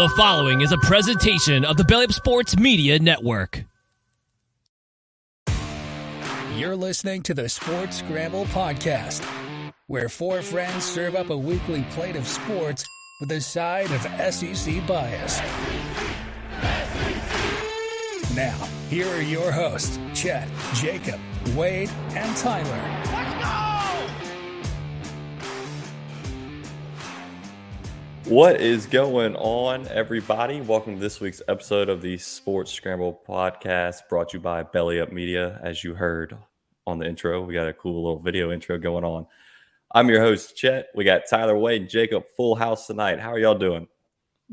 The following is a presentation of the Belly Up Sports Media Network. You're listening to the Sports Scramble Podcast, where four friends serve up a weekly plate of sports with a side of SEC bias. Now, here are your hosts, Chet, Jacob, Wade, and Tyler. What is going on, everybody? Welcome to this week's episode of the Sports Scramble Podcast, brought to you by Belly Up Media. As you heard on the intro, we got a cool little video intro going on. I'm your host, Chet. We got Tyler, Wade, and Jacob, full house tonight. How are y'all doing?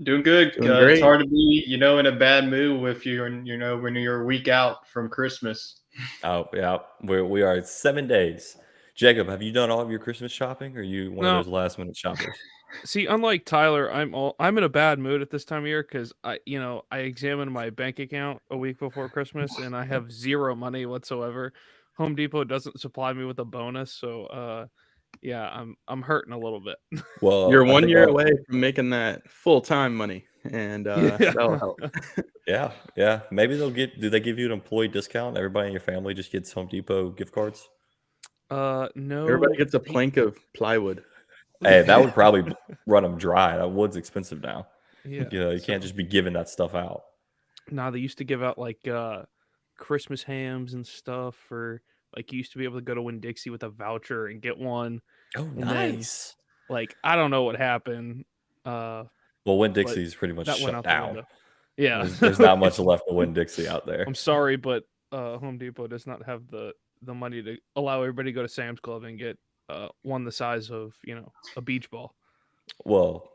Doing good. Doing great. It's hard to be, in a bad mood if you're, when you're a week out from Christmas. Oh, yeah. We are 7 days. Jacob, have you done all of your Christmas shopping, or are you one of those last-minute shoppers? See, unlike Tyler, I'm in a bad mood at this time of year because I examined my bank account a week before Christmas and I have zero money whatsoever. Home Depot doesn't supply me with a bonus, so I'm hurting a little bit. Well, you're 1 year away from making that full-time money, and that'll help. Yeah. Maybe do they give you an employee discount? Everybody in your family just gets Home Depot gift cards? No. Everybody gets a plank of plywood. Hey, that would probably run them dry. That wood's expensive now. Yeah, you can't just be giving that stuff out. Nah, they used to give out like Christmas hams and stuff for like you used to be able to go to Winn-Dixie with a voucher and get one. Oh, nice. Then, I don't know what happened. Well, Winn-Dixie's pretty much shut down. Yeah, there's not much left of Winn-Dixie out there. I'm sorry, but Home Depot does not have the money to allow everybody to go to Sam's Club and get one the size of a beach ball. Well,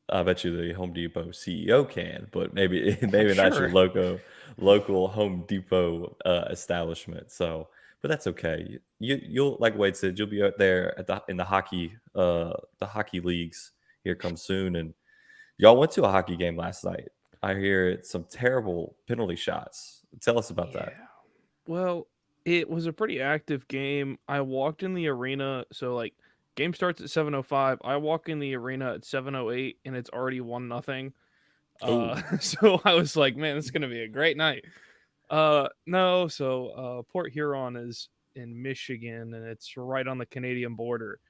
I bet you the Home Depot CEO can, but maybe Sure. not your local Home Depot establishment. So, but that's okay. You'll, like Wade said, you'll be out there in the hockey leagues here come soon. And y'all went to a hockey game last night. I hear some terrible penalty shots. Tell us about that. Well, it was a pretty active game. I walked in the arena, so game starts at 7:05. I walk in the arena at 7:08, and it's already 1-0. So I was like, man, this is gonna be a great night. No, so Port Huron is in Michigan, and it's right on the Canadian border.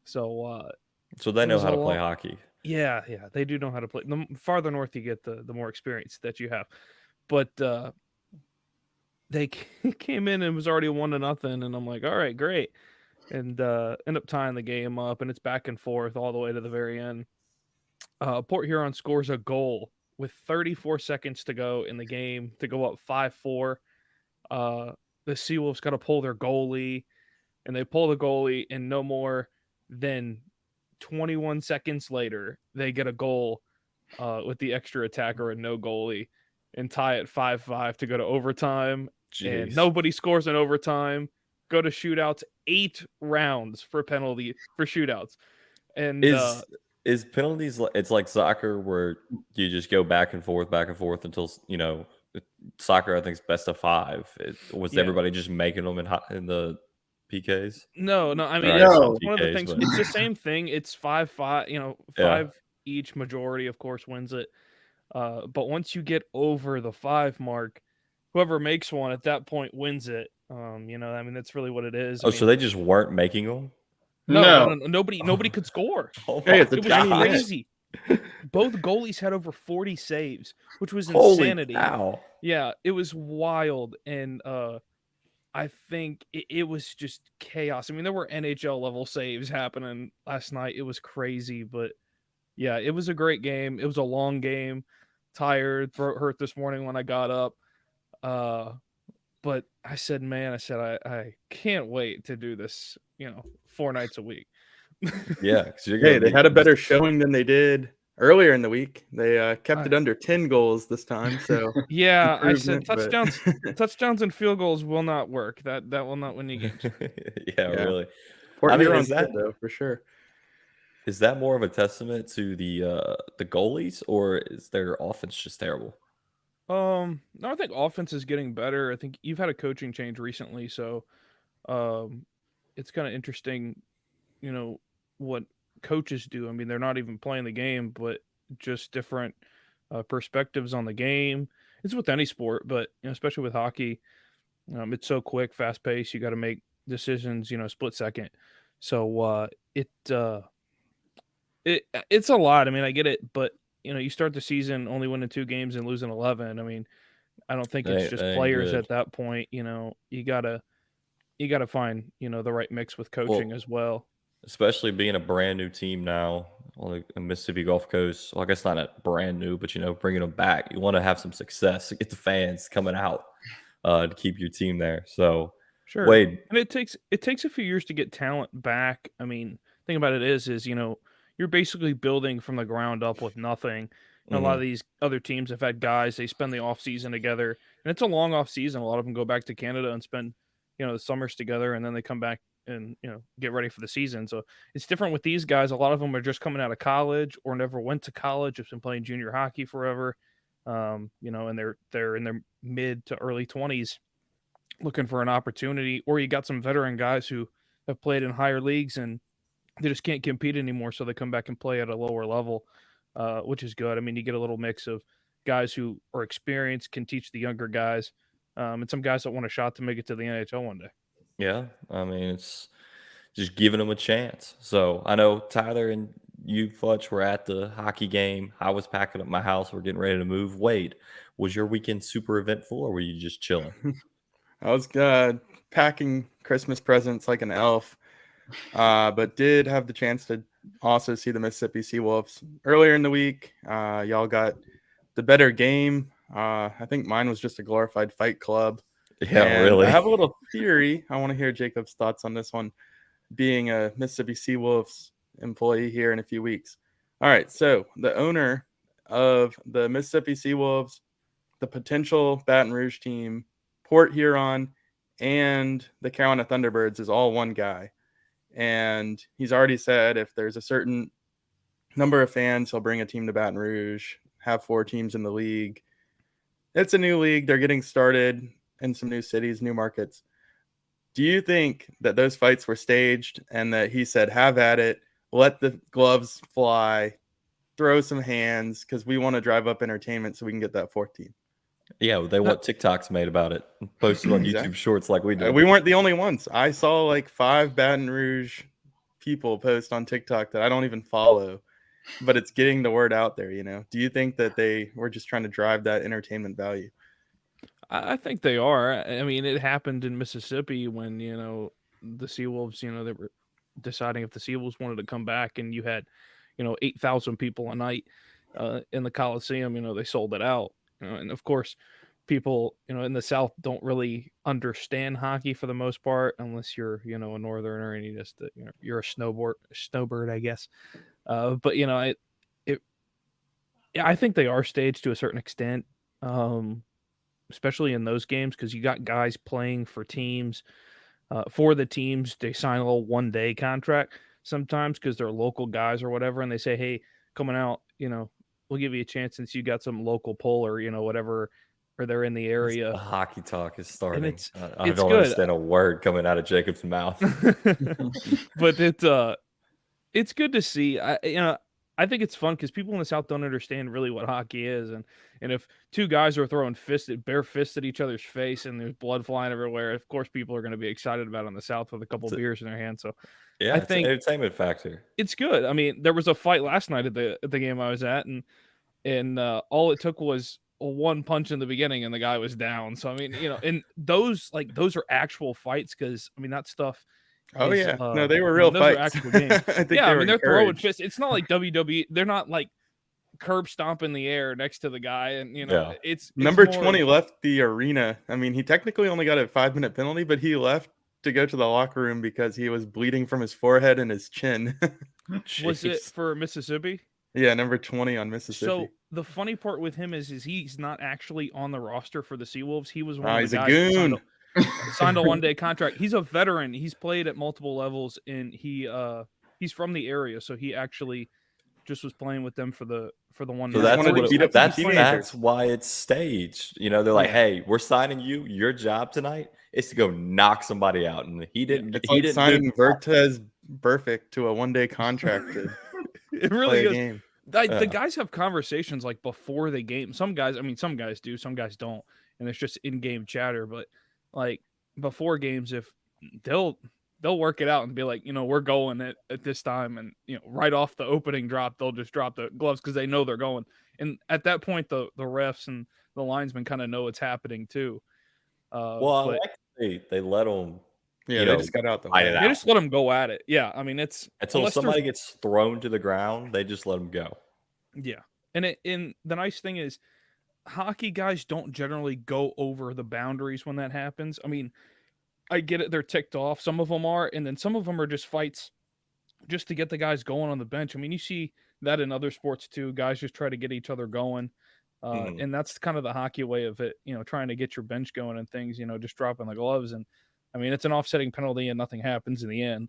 So they know how to play hockey. Yeah, they do know how to play. The farther north you get, the more experience that you have. But they came in and it was already 1-0, and I'm like, all right, great. And end up tying the game up, and it's back and forth all the way to the very end. Port Huron scores a goal with 34 seconds to go in the game to go up 5-4. The Seawolves got to pull their goalie, and they pull the goalie, and no more than 21 seconds later, they get a goal with the extra attacker and no goalie, and tie it 5-5 to go to overtime. Jeez. And nobody scores in overtime. Go to shootouts, 8 rounds for shootouts. And is penalties, it's like soccer where you just go back and forth until soccer I think is best of 5. Everybody just making them in the PKs? No. I mean, no. It's one of the things. It's the same thing. It's 5-5. 5 each. Majority, of course, wins it. But once you get over the 5 mark, whoever makes one at that point wins it. That's really what it is. So they just weren't making them? No. Nobody could score. It was crazy. Both goalies had over 40 saves, which was insanity. Holy cow. Yeah, it was wild, and I think it was just chaos. I mean, there were NHL level saves happening last night. It was crazy, but yeah, it was a great game. It was a long game. Tired, throat hurt this morning when I got up. But I said, I can't wait to do this, 4 nights a week. Yeah. They had a better showing than they did earlier in the week. They kept it under 10 goals this time. So yeah, I said touchdowns and field goals will not work. That will not win you games. yeah, really. Is that though for sure? Is that more of a testament to the goalies, or is their offense just terrible? No, I think offense is getting better. I think you've had a coaching change recently, so it's kind of interesting, what coaches do. I mean, they're not even playing the game, but just different perspectives on the game. It's with any sport, but especially with hockey, it's so quick, fast paced. You got to make decisions, split second. So it's a lot. I mean, I get it, but you start the season only winning 2 games and losing 11. I mean, I don't think it's just That ain't players good. at that point. You gotta find the right mix with coaching Well, as well. especially being a brand new team now on the Mississippi Gulf Coast. Well, I guess not a brand new, but bringing them back. You want to have some success to get the fans coming out to keep your team there. So, Sure. Wade, And it takes a few years to get talent back. I mean, thing about it is you're basically building from the ground up with nothing. And a lot of these other teams have had guys, they spend the off season together, and it's a long off season. A lot of them go back to Canada and spend, the summers together, and then they come back and get ready for the season. So it's different with these guys. A lot of them are just coming out of college or never went to college, have been playing junior hockey forever. And they're in their mid to early 20s looking for an opportunity, or you got some veteran guys who have played in higher leagues and they just can't compete anymore, so they come back and play at a lower level, which is good. I mean, you get a little mix of guys who are experienced, can teach the younger guys, and some guys that want a shot to make it to the NHL one day. yeah, I mean, it's just giving them a chance. So I know Tyler and you, Fletch, were at the hockey game. I was packing up my house. We're getting ready to move. Wade, was your weekend super eventful, or were you just chilling? I was packing Christmas presents like an elf, but did have the chance to also see the Mississippi Seawolves earlier in the week. Y'all got the better game. I think mine was just a glorified fight club. Yeah, And really. I have a little theory. I want to hear Jacob's thoughts on this one, being a Mississippi Seawolves employee here in a few weeks. All right, so the owner of the Mississippi Seawolves, the potential Baton Rouge team, Port Huron, and the Carolina Thunderbirds is all one guy. And he's already said if there's a certain number of fans, he'll bring a team to Baton Rouge, have 4 teams in the league. It's a new league. They're getting started in some new cities, new markets. Do you think that those fights were staged and that he said, have at it, let the gloves fly, throw some hands, because we want to drive up entertainment so we can get that 4th team? Yeah, they want TikToks made about it, posted on Exactly. YouTube Shorts like we did. We weren't the only ones. I saw like 5 Baton Rouge people post on TikTok that I don't even follow, but it's getting the word out there, Do you think that they were just trying to drive that entertainment value? I think they are. I mean, it happened in Mississippi when, the Seawolves, they were deciding if the Seawolves wanted to come back, and you had, 8,000 people a night in the Coliseum. They sold it out. And of course, people, in the South don't really understand hockey for the most part, unless you're, a Northerner and you just, you're a snowbird, I guess. But I think they are staged to a certain extent, especially in those games, because you got guys playing for teams. For the teams, they sign a little one-day contract sometimes because they're local guys or whatever, and they say, "Hey, coming out, we'll give you a chance since you got some local pull or whatever, or they're in the area." The hockey talk is starting. it's I don't good. understand a word coming out of Jacob's mouth. But it's good to see. I think it's fun because people in the South don't understand really what hockey is, and if 2 guys are throwing bare fists at each other's face and there's blood flying everywhere, of course people are going to be excited about it in the South with a couple of beers in their hand. So Yeah, I it's think an entertainment factor. it's good. I mean, there was a fight last night at the game I was at, and all it took was a 1 punch in the beginning and the guy was down. So I mean, and those are actual fights, because I mean that stuff. Oh, is, yeah. No, they were real those fights. are actual games. I think Yeah, I mean they're throwing encouraged. fists. It's not like WWE. They're not like curb stomp in the air next to the guy, and Yeah. it's Number more 20 left the arena. I mean, he technically only got a 5-minute penalty, but he left to go to the locker room because he was bleeding from his forehead and his chin. Was it Jeez. for Mississippi? Yeah, number 20 on Mississippi. So the funny part with him is he's not actually on the roster for the Seawolves. He was one of He's the a guys who goon. signed a one-day contract. He's a veteran. He's played at multiple levels, and he's from the area, so he actually just was playing with them for the one So night. that's wanted to what beat up some teenagers. that's why it's staged. They're like, Yeah. "Hey, we're signing you. Your job tonight is to go knock somebody out." And he didn't. It's he like didn't signing do Vertez Perfect to a 1-day contract to It play really a is. game. The guys have conversations like before the game. Some guys do, some guys don't, and it's just in-game chatter. But like before games, if they'll work it out and be like, we're going at this time, and right off the opening drop, they'll just drop the gloves because they know they're going. And at that point, the refs and the linesmen kind of know what's happening too. Well, I like they let them. Yeah, they just got out the fight way. it They out. just let them go at it. Yeah, I mean it's Until somebody gets thrown to the ground, they just let them go. Yeah, and the nice thing is, hockey guys don't generally go over the boundaries when that happens. I mean, I get it; they're ticked off. Some of them are, and then some of them are just fights, just to get the guys going on the bench. I mean, you see that in other sports too. Guys just try to get each other going, and that's kind of the hockey way of it. Trying to get your bench going and things. Just dropping the gloves, and I mean, it's an offsetting penalty, and nothing happens in the end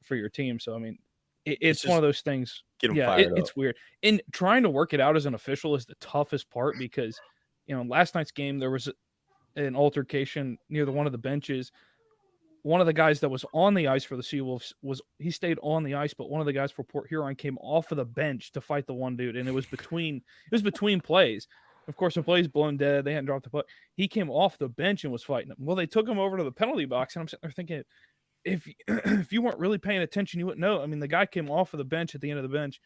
for your team. So I mean, it's one of those things. Get them fired up. It's weird. And trying to work it out as an official is the toughest part because, last night's game, there was an altercation near one of the benches. One of the guys that was on the ice for the Seawolves he stayed on the ice, but one of the guys for Port Huron came off of the bench to fight the one dude. And it was between plays. Of course, the play's blown dead. They hadn't dropped the puck. He came off the bench and was fighting him. Well, they took him over to the penalty box, and I'm sitting there thinking, if you weren't really paying attention, you wouldn't know. I mean, the guy came off of the bench at the end of the bench,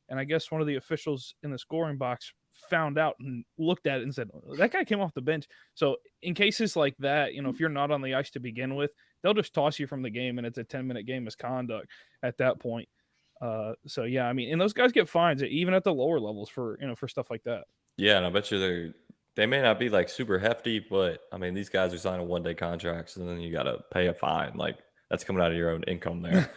and I guess one of the officials in the scoring box found out and looked at it and said, that guy came off the bench. So in cases like that, if you're not on the ice to begin with, they'll just toss you from the game, and it's a 10-minute game misconduct at that point. So yeah, I mean, and those guys get fines even at the lower levels for stuff like that. Yeah, and I bet you they may not be like super hefty, but I mean, these guys are signing one-day contracts, and then you got to pay a fine. Like that's coming out of your own income there.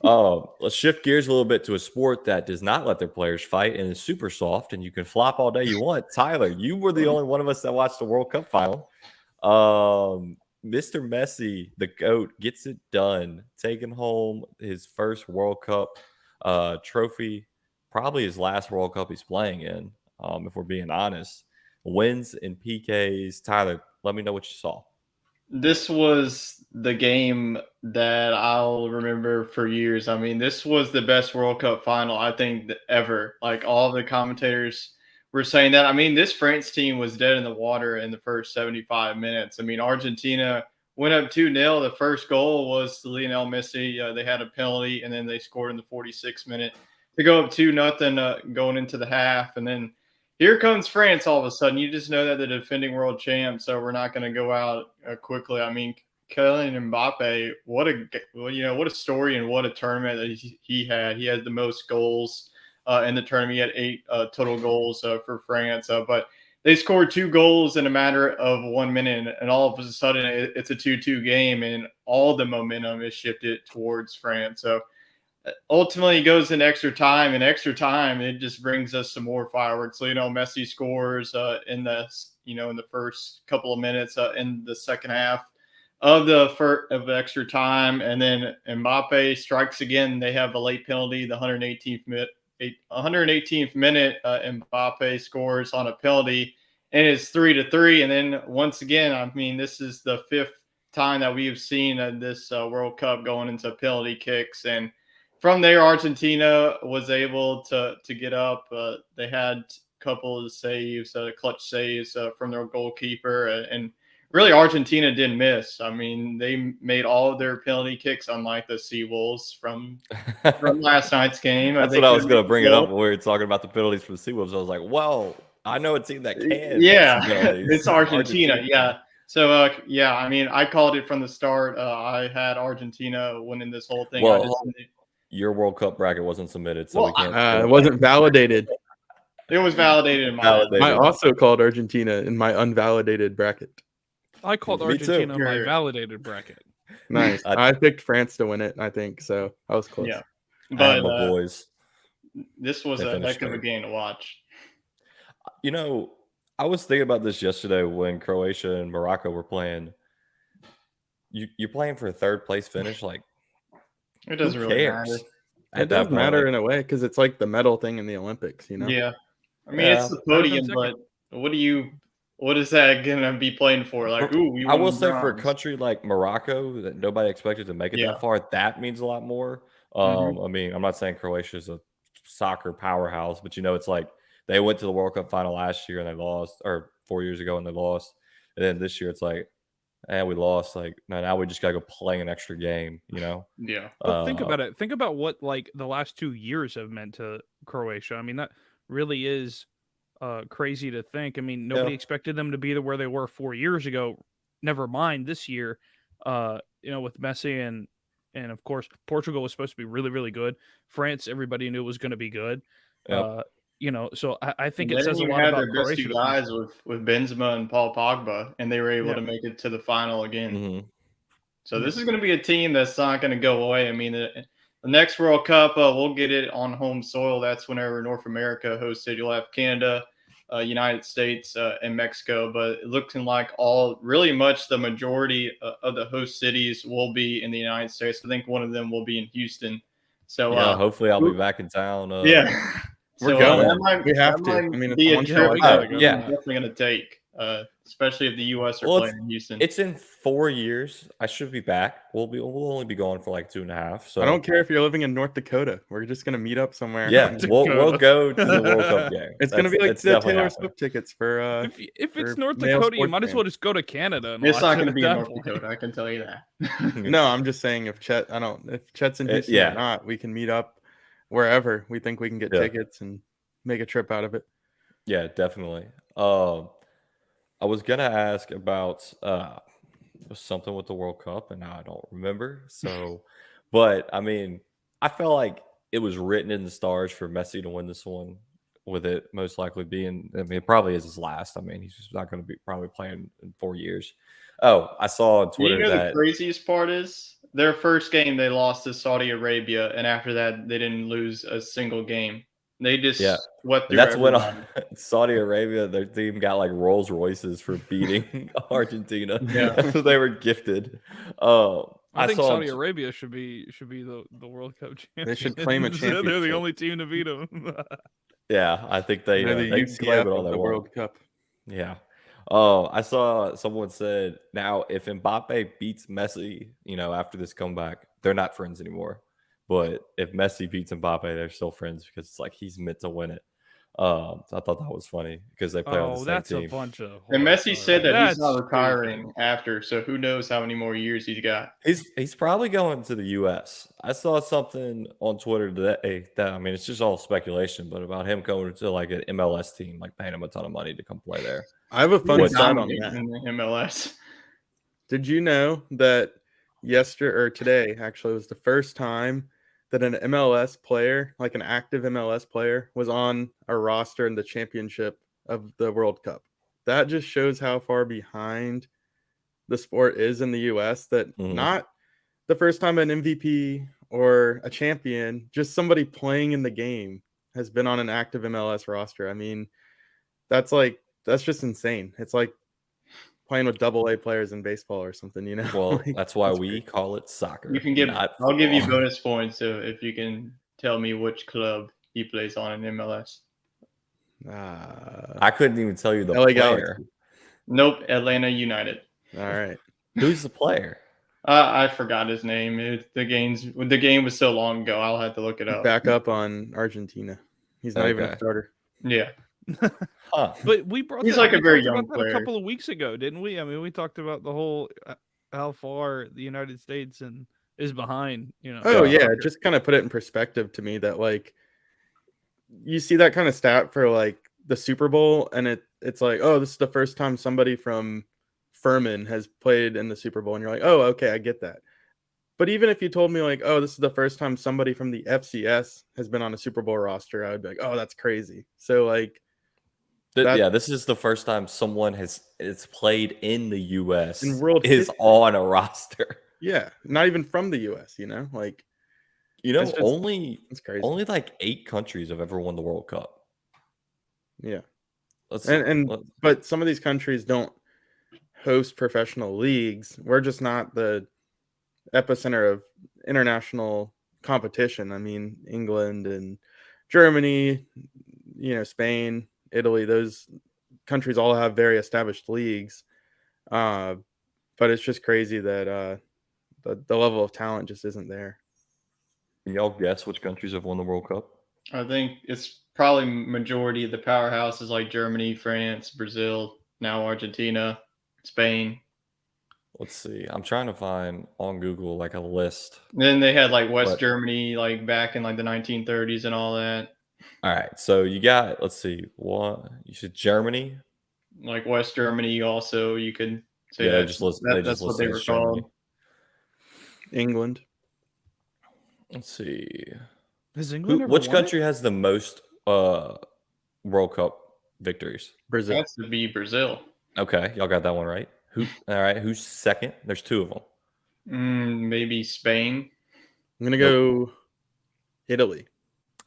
Let's shift gears a little bit to a sport that does not let their players fight and is super soft, and you can flop all day you want. Tyler, you were the only one of us that watched the World Cup final. Mr. Messi, the GOAT, gets it done, taking home his first World Cup trophy, probably his last World Cup he's playing in, if we're being honest. Wins in PKs. Tyler, let me know what you saw. This was the game that I'll remember for years. I mean, this was the best World Cup final, I think, ever. Like, all the commentators were saying that. I mean, this France team was dead in the water in the first 75 minutes. I mean, Argentina went up 2-0. The first goal was to Lionel Messi. They had a penalty, and then they scored in the 46th minute to go up 2-0 going into the half. And then here comes France all of a sudden. You just know that the defending world champ, so we're not going to go out quickly. I mean, Kylian Mbappe, what a story and what a tournament that he had. He had the most goals in the tournament. He had 8 total goals for France, but they scored 2 goals in a matter of 1 minute, and all of a sudden it's a 2-2 game, and all the momentum is shifted towards France. So ultimately, it goes in extra time, and extra time it just brings us some more fireworks. Lionel Messi scores in the first couple of minutes in the second half of extra time, and then Mbappe strikes again. They have a late penalty, the 118th minute. Mbappe scores on a penalty, and it's 3-3. And then once again, I mean, this is the 5th time that we have seen this World Cup going into penalty kicks, and from there, Argentina was able to get up. They had a couple of saves, clutch saves from their goalkeeper. And really, Argentina didn't miss. I mean, they made all of their penalty kicks, unlike the Seawolves from last night's game. That's what I was going to bring it up when we were talking about the penalties for the Seawolves. I was like, well, I know a team that can. Yeah, it's Argentina. Yeah. So, I mean, I called it from the start. I had Argentina winning this whole thing. Well, your World Cup bracket wasn't submitted, so we can't. It wasn't validated. It was validated in mine. I also called Argentina in my unvalidated bracket. I called Argentina my validated bracket. Nice. I picked France to win it, I think, so I was close. Yeah, but boys, this was a heck of a game to watch. I was thinking about this yesterday when Croatia and Morocco were playing. You're playing for a third place finish, like. It doesn't really matter. It does matter in a way because it's like the medal thing in the Olympics, Yeah. I mean, it's the podium, but what is that going to be playing for? Like, I will say for a country like Morocco that nobody expected to make it that far, that means a lot more. I mean, I'm not saying Croatia is a soccer powerhouse, but it's like they went to the World Cup final last year and they lost, or 4 years ago and they lost, and then this year it's like, we lost. Like now we just gotta go play an extra game. Yeah. Well, think about it. Think about what like the last 2 years have meant to Croatia. I mean, that really is crazy to think. I mean, nobody expected them to be where they were 4 years ago. Never mind this year. With Messi and of course Portugal was supposed to be really, really good. France, everybody knew was going to be good. Yep. So I think And it says a lot had about their best Croatia. two guys with Benzema and Paul Pogba, and they were able to make it to the final again. Mhm. So this is going to be a team that's not going to go away. I mean, the next World Cup, we'll get it on home soil. That's whenever North America hosted. You'll have Canada, United States, and Mexico. But it looking like really much the majority of the host cities will be in the United States. I think one of them will be in Houston. So hopefully I'll be back in town. yeah. We're So going. We have to. I mean, be a it's trip one that show. we're definitely going to take, especially if the U.S. are playing in Houston. It's in 4 years. I should be back. We'll only be going for like 2.5. So I don't care if you're living in North Dakota. We're just gonna meet up somewhere. Yeah, we'll go to the World Cup game. It's gonna be like the Taylor Swift tickets for. If it's for North male Dakota, you sports might as fans. well just go to Canada. And It's watch not it going to at be in that North point. Dakota. I can tell you that. No, I'm just saying if Chet's in Houston or not, we can meet up wherever we think we can get tickets and make a trip out of it. Yeah, definitely. I was gonna ask about something with the World Cup, and now I don't remember. So, but I mean, I felt like it was written in the stars for Messi to win this one, with it most likely being. I mean, it probably is his last. I mean, he's just not going to be probably playing in 4 years. Oh, I saw on Twitter the craziest part is their first game they lost to Saudi Arabia, and after that they didn't lose a single game. They just swept through that's everybody. when Saudi Arabia, their team got like Rolls Royces for beating Argentina. Yeah. So they were gifted. I think Saudi Arabia should be the World Cup champion. They should claim a championship. They're the only team to beat them. Yeah, I think they They're the can claim it UCF all of they the want. World Cup. Yeah. Oh, I saw someone said now if Mbappe beats Messi, after this comeback, they're not friends anymore. But if Messi beats Mbappe, they're still friends because it's like he's meant to win it. So I thought that was funny because they play on the same that's team. a bunch of. And Messi said that he's not stupid. retiring after, so who knows how many more years he's got. He's probably going to the U.S. I saw something on Twitter today that I mean it's just all speculation, but about him going to like an MLS team, like paying him a ton of money to come play there. I have a fun He's stat on dominating that. in the MLS. Did you know that today actually was the first time that an MLS player, like an active MLS player, was on a roster in the championship of the World Cup? That just shows how far behind the sport is in the US, that not the first time an MVP or a champion, just somebody playing in the game has been on an active MLS roster. I mean, that's just insane. It's like playing with AA players in baseball or something, Well, that's why we call it soccer. You can I'll give you bonus points if you can tell me which club he plays on in MLS. I couldn't even tell you the LA player. Galaxy. Nope, Atlanta United. All right. Who's the player? I forgot his name. The game was so long ago. I'll have to look it up. Back up on Argentina. He's not even a starter. Yeah. Huh. But we brought He's that, like we a very talked young about that player. a couple of weeks ago, didn't we? I mean, we talked about the whole how far the United States is behind. Oh yeah, it just kind of put it in perspective to me that like you see that kind of stat for like the Super Bowl, and it's like, oh, this is the first time somebody from Furman has played in the Super Bowl, and you're like, oh, okay, I get that. But even if you told me like, oh, this is the first time somebody from the FCS has been on a Super Bowl roster, I would be like, oh, that's crazy. So like, this is the first time someone it's played in the U.S. in world is history. on a roster. Yeah, not even from the U.S. Like, it's crazy. Only like 8 countries have ever won the World Cup. Yeah, but some of these countries don't host professional leagues. We're just not the epicenter of international competition. I mean, England and Germany, Spain, Italy, those countries all have very established leagues. But it's just crazy that the level of talent just isn't there. Can y'all guess which countries have won the World Cup? I think it's probably majority of the powerhouses like Germany, France, Brazil, now Argentina, Spain. Let's see. I'm trying to find on Google like a list. Then they had like West But- Germany, like back in like the 1930s and all that. All right. So you got, let's see, what you said Germany. Like West Germany, also you could say Yeah, that. they just list they That's just what they listed were as Germany. called. England. Let's see. Has England ever Which won it? country has the most World Cup victories? Brazil. Has to be Brazil. Okay, y'all got that one right. All right, who's second? There's two of them. Maybe Spain. I'm gonna go Italy.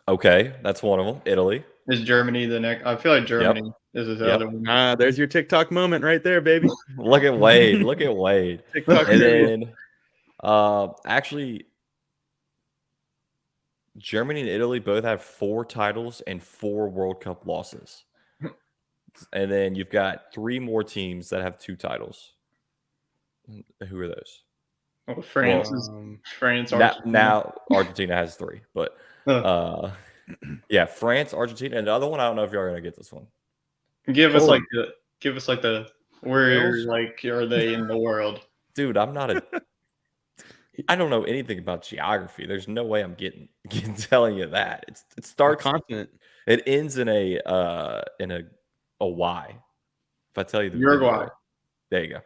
Okay, that's one of them. Italy. Is Germany the next? I feel like Germany is the Yep. other one. Ah, there's your TikTok moment right there, baby. Look at Wade. Look at Wade. TikTok And period. then actually Germany and Italy both have 4 titles and 4 World Cup losses. And then you've got 3 more teams that have 2 titles. Who are those? Well, France is France. Argentina. Now Argentina has 3, but Huh. yeah, France, Argentina, and the other one I don't know if y'all are gonna get this one. Give us Poland. like the where Wales? like are they in the world? Dude, I'm not a I don't know anything about geography. There's no way I'm getting telling you that. It A starts continent. it ends in a Y. If I tell you the Uruguay. there you go.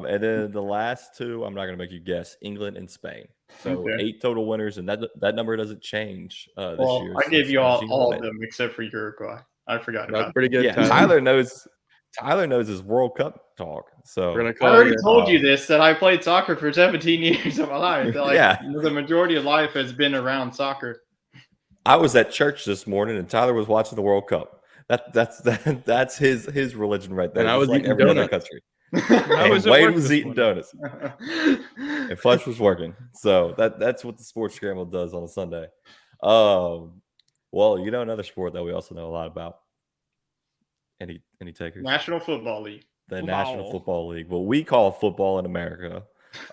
And then the last 2, I'm not gonna make you guess, England and Spain. So Okay. 8 total winners, and that number doesn't change this Well, year. I gave since you all Argentina won of it. them except for Uruguay. I forgot That's about pretty good. Yeah, Tyler. Tyler knows his World Cup talk. So We're gonna I call already you. told you this, that I played soccer for 17 years of my life. That, like, Yeah. the majority of life has been around soccer. I was at church this morning, and Tyler was watching the World Cup. That's his religion right there. And I just was like eating every other donuts. country. How And was it Wade work was this eating morning? donuts, and Fletch was working. So that's what the sports scramble does on a Sunday. Well, another sport that we also know a lot about. Any takers? National Football League. The Football. National Football League, what we call football in America.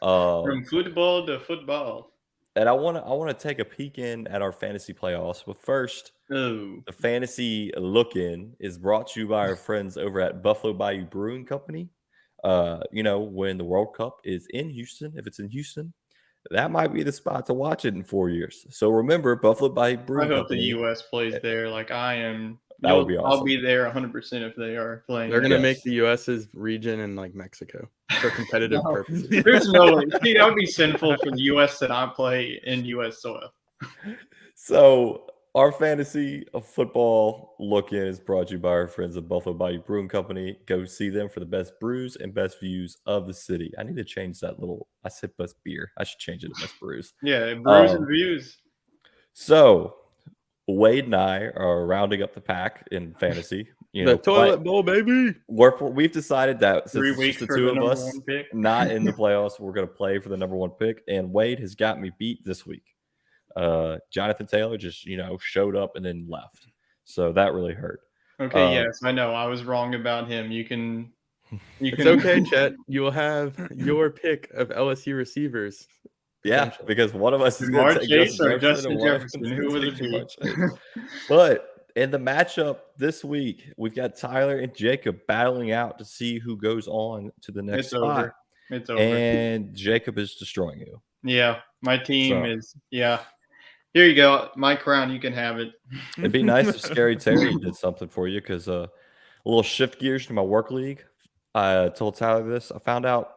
From football to football. And I want to take a peek in at our fantasy playoffs. But first, Oh. the fantasy look-in is brought to you by our friends over at Buffalo Bayou Brewing Company. When the World Cup is in Houston, if it's in Houston, that might be the spot to watch it in 4 years. So remember, Buffalo Bayou I Brewing hope Company. the U.S. plays there. Like I am. That would be I'll awesome. be there 100% if they are playing. They're there. gonna Yes. make the U.S.'s region in like Mexico for competitive No. purposes. There's no way. See, that would be sinful for the U.S. to not play in U.S. soil. So our fantasy of football look-in is brought to you by our friends at Buffalo Bayou Brewing Company. Go see them for the best brews and best views of the city. I need to change that I said best beer. I should change it to best brews. Yeah, brews and Um, views. So Wade and I are rounding up the pack in fantasy. The toilet bowl, baby. We've decided that since 3 it's weeks just the for 2 the of number us 1 pick. not in the playoffs, we're going to play for the number 1 pick. And Wade has got me beat this week. Jonathan Taylor just showed up and then left, so that really hurt. Okay, yes, I know. I was wrong about him. You can. It's okay, Chet. You will have your pick of LSU receivers. Yeah, potentially. because one of us is going Mark to take Chase or Justin Justin Jefferson, and one of us Jefferson? is Who gonna would take it be? Jamar Chase. But in the matchup this week, we've got Tyler and Jacob battling out to see who goes on to the next It's spot. over. It's over. And Jacob is destroying you. Yeah, my team So- is. Yeah. Here you go. My crown. You can have it. It'd be nice if Scary Terry did something for you, because a little shift gears to my work league. I told Tyler this. I found out.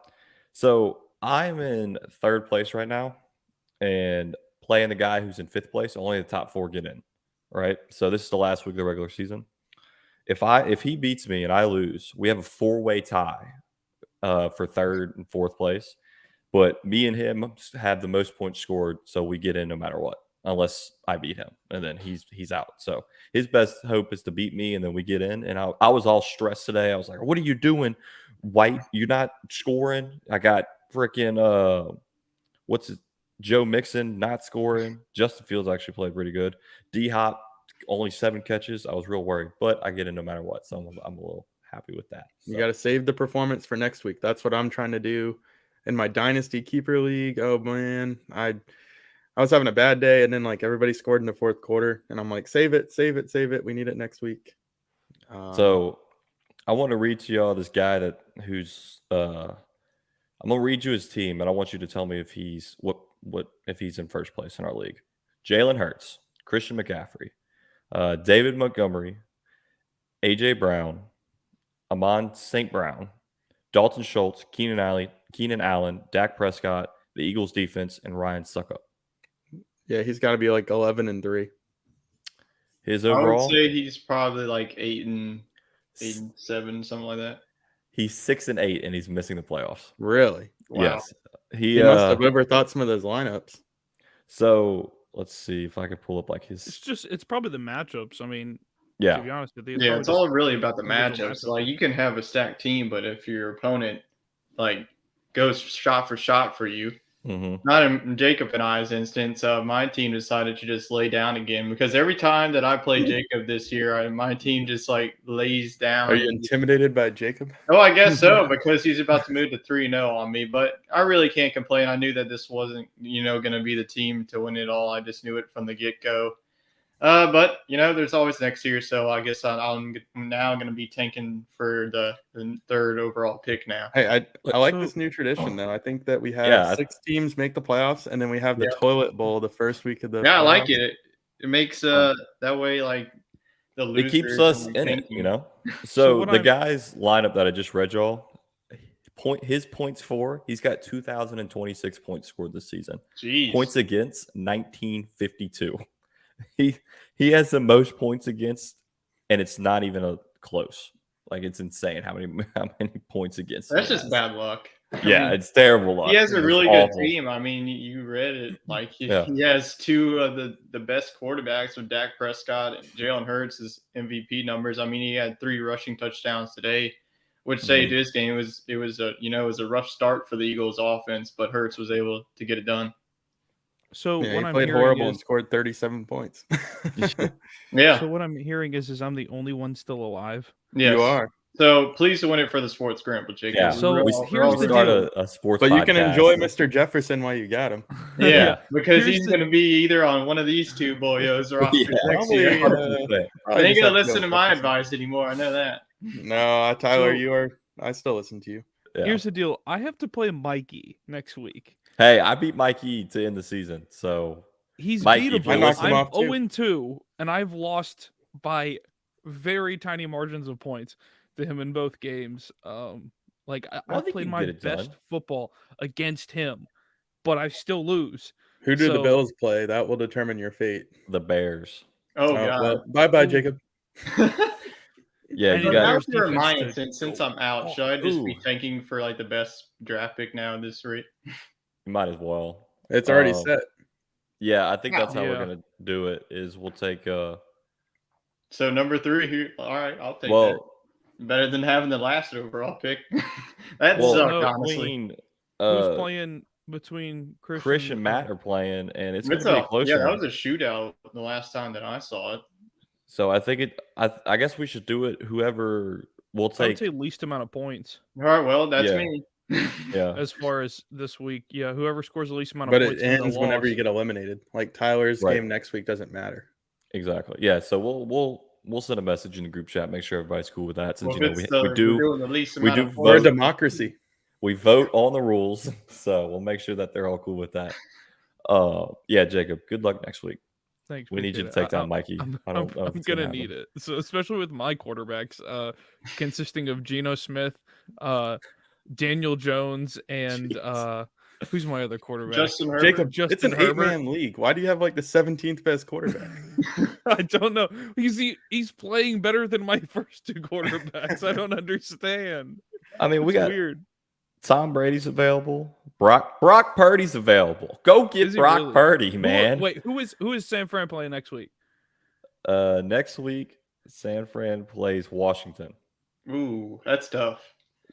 So I'm in 3rd place right now and playing the guy who's in 5th place. Only the top 4 get in. Right. So this is the last week of the regular season. If he beats me and I lose, we have a 4-way tie for 3rd and 4th place. But me and him have the most points scored, so we get in no matter what, unless I beat him, and then he's out. So his best hope is to beat me, and then we get in. And I was all stressed today. I was like, "What are you doing, White? You're not scoring." I got freaking Joe Mixon not scoring. Justin Fields actually played pretty good. D Hop only 7 catches. I was real worried, but I get in no matter what, so I'm a little happy with that. You So. got to save the performance for next week. That's what I'm trying to do in my dynasty keeper league. Oh man, I was having a bad day, and then like everybody scored in the fourth quarter, and I'm like, save it. We need it next week. So I want to read to y'all this guy who's I'm gonna read you his team, and I want you to tell me if he's if he's in first place in our league. Jalen Hurts, Christian McCaffrey, David Montgomery, AJ Brown, Amon St. Brown, Dalton Schultz, Keenan Allen, Dak Prescott, the Eagles defense, and Ryan Suckup. Yeah, he's got to be like 11-3. His I would overall, say he's probably like 8-7, something like that. he's 6-8, and he's missing the playoffs. Really? Wow. Yes, He must have overthought some of those lineups. So let's see if I could pull up like his. It's probably the matchups. I mean, Yeah, to be honest with you, Yeah, it's all really about the individual matchups. matchups. Like you can have a stacked team, but if your opponent like goes shot for shot for you, not in Jacob and I's instance, my team decided to just lay down again because every time that I play Jacob this year, my team just like lays down. Are you intimidated by Jacob? Oh, I guess so, because he's about to move to 3-0 on me. But I really can't complain. I knew that this wasn't, going to be the team to win it all. I just knew it from the get-go. But, there's always next year, so I guess I'm now going to be tanking for the third overall pick now. Hey, I like this new tradition, though. I think that we have 6 teams make the playoffs, and then we have the toilet bowl the first week of the Yeah, playoffs. I like it. It makes that way, like, the losers. it keeps us in it, So the guy's lineup that I just read y'all, his points for, he's got 2,026 points scored this season. Jeez. Points against, 1952. He has the most points against, and it's not even a close. Like, it's insane how many points against. That's just bad luck. Yeah, it's terrible luck. He has a really good team. I mean, you read it. Like he has 2 of the best quarterbacks with Dak Prescott and Jalen Hurts' MVP numbers. I mean, he had 3 rushing touchdowns today, which saved his game. It was a rough start for the Eagles offense, but Hurts was able to get it done. So he what played horrible and scored 37 points. Yeah. So what I'm hearing is I'm the only one still alive. Yes. You are. So please win it for the sports scramble, Jacob. Yeah. So here's the deal. A sports but you can podcast. enjoy Mr. Jefferson while you got him. Yeah, because he's going to be either on one of these 2 boyos or off next year. I ain't going to listen to my advice anymore. I know that. No, Tyler, I still listen to you. Yeah. Here's the deal. I have to play Mikey next week. Hey, I beat Mikey to end the season, so he's Mikey, beatable. I'm 0-2, and I've lost by very tiny margins of points to him in both games. I played my best football against him, but I still lose. Who do the Bills play? That will determine your fate. The Bears. Oh God! Well, bye, Jacob. Yeah, you got. Since I'm out, should I just be tanking for like the best draft pick now this rate? You might as well. It's already set. Yeah, I think that's how we're gonna do it. Is we'll take So number 3 here. All right, I'll take that. Better than having the last overall pick. That sucked, honestly. Who's playing between Chris and Matt are playing, and it's going to be a close Yeah, one. that was a shootout the last time that I saw it. So I think I guess we should do it. Whoever will take. I would say least amount of points. All right, well, that's me. Yeah. As far as this week, whoever scores the least amount of but points. But it ends whenever you get eliminated. Like Tyler's game next week doesn't matter. Exactly. Yeah. So we'll send a message in the group chat. Make sure everybody's cool with that. Since we do. We're a democracy. We vote on the rules, so we'll make sure that they're all cool with that. Yeah, Jacob. Good luck next week. Thanks. We need you to take down Mikey. I'm gonna need it. So especially with my quarterbacks, consisting of Geno Smith, Daniel Jones, and who's my other quarterback? Justin Herbert. Jacob, it's an 8-man league. Why do you have like the 17th best quarterback? I don't know. He's playing better than my first 2 quarterbacks. I don't understand. I mean, we got weird. Tom Brady's available. Brock Purdy's available. Go get Brock Purdy, man. Who is San Fran playing next week? Next week, San Fran plays Washington. Ooh, that's tough.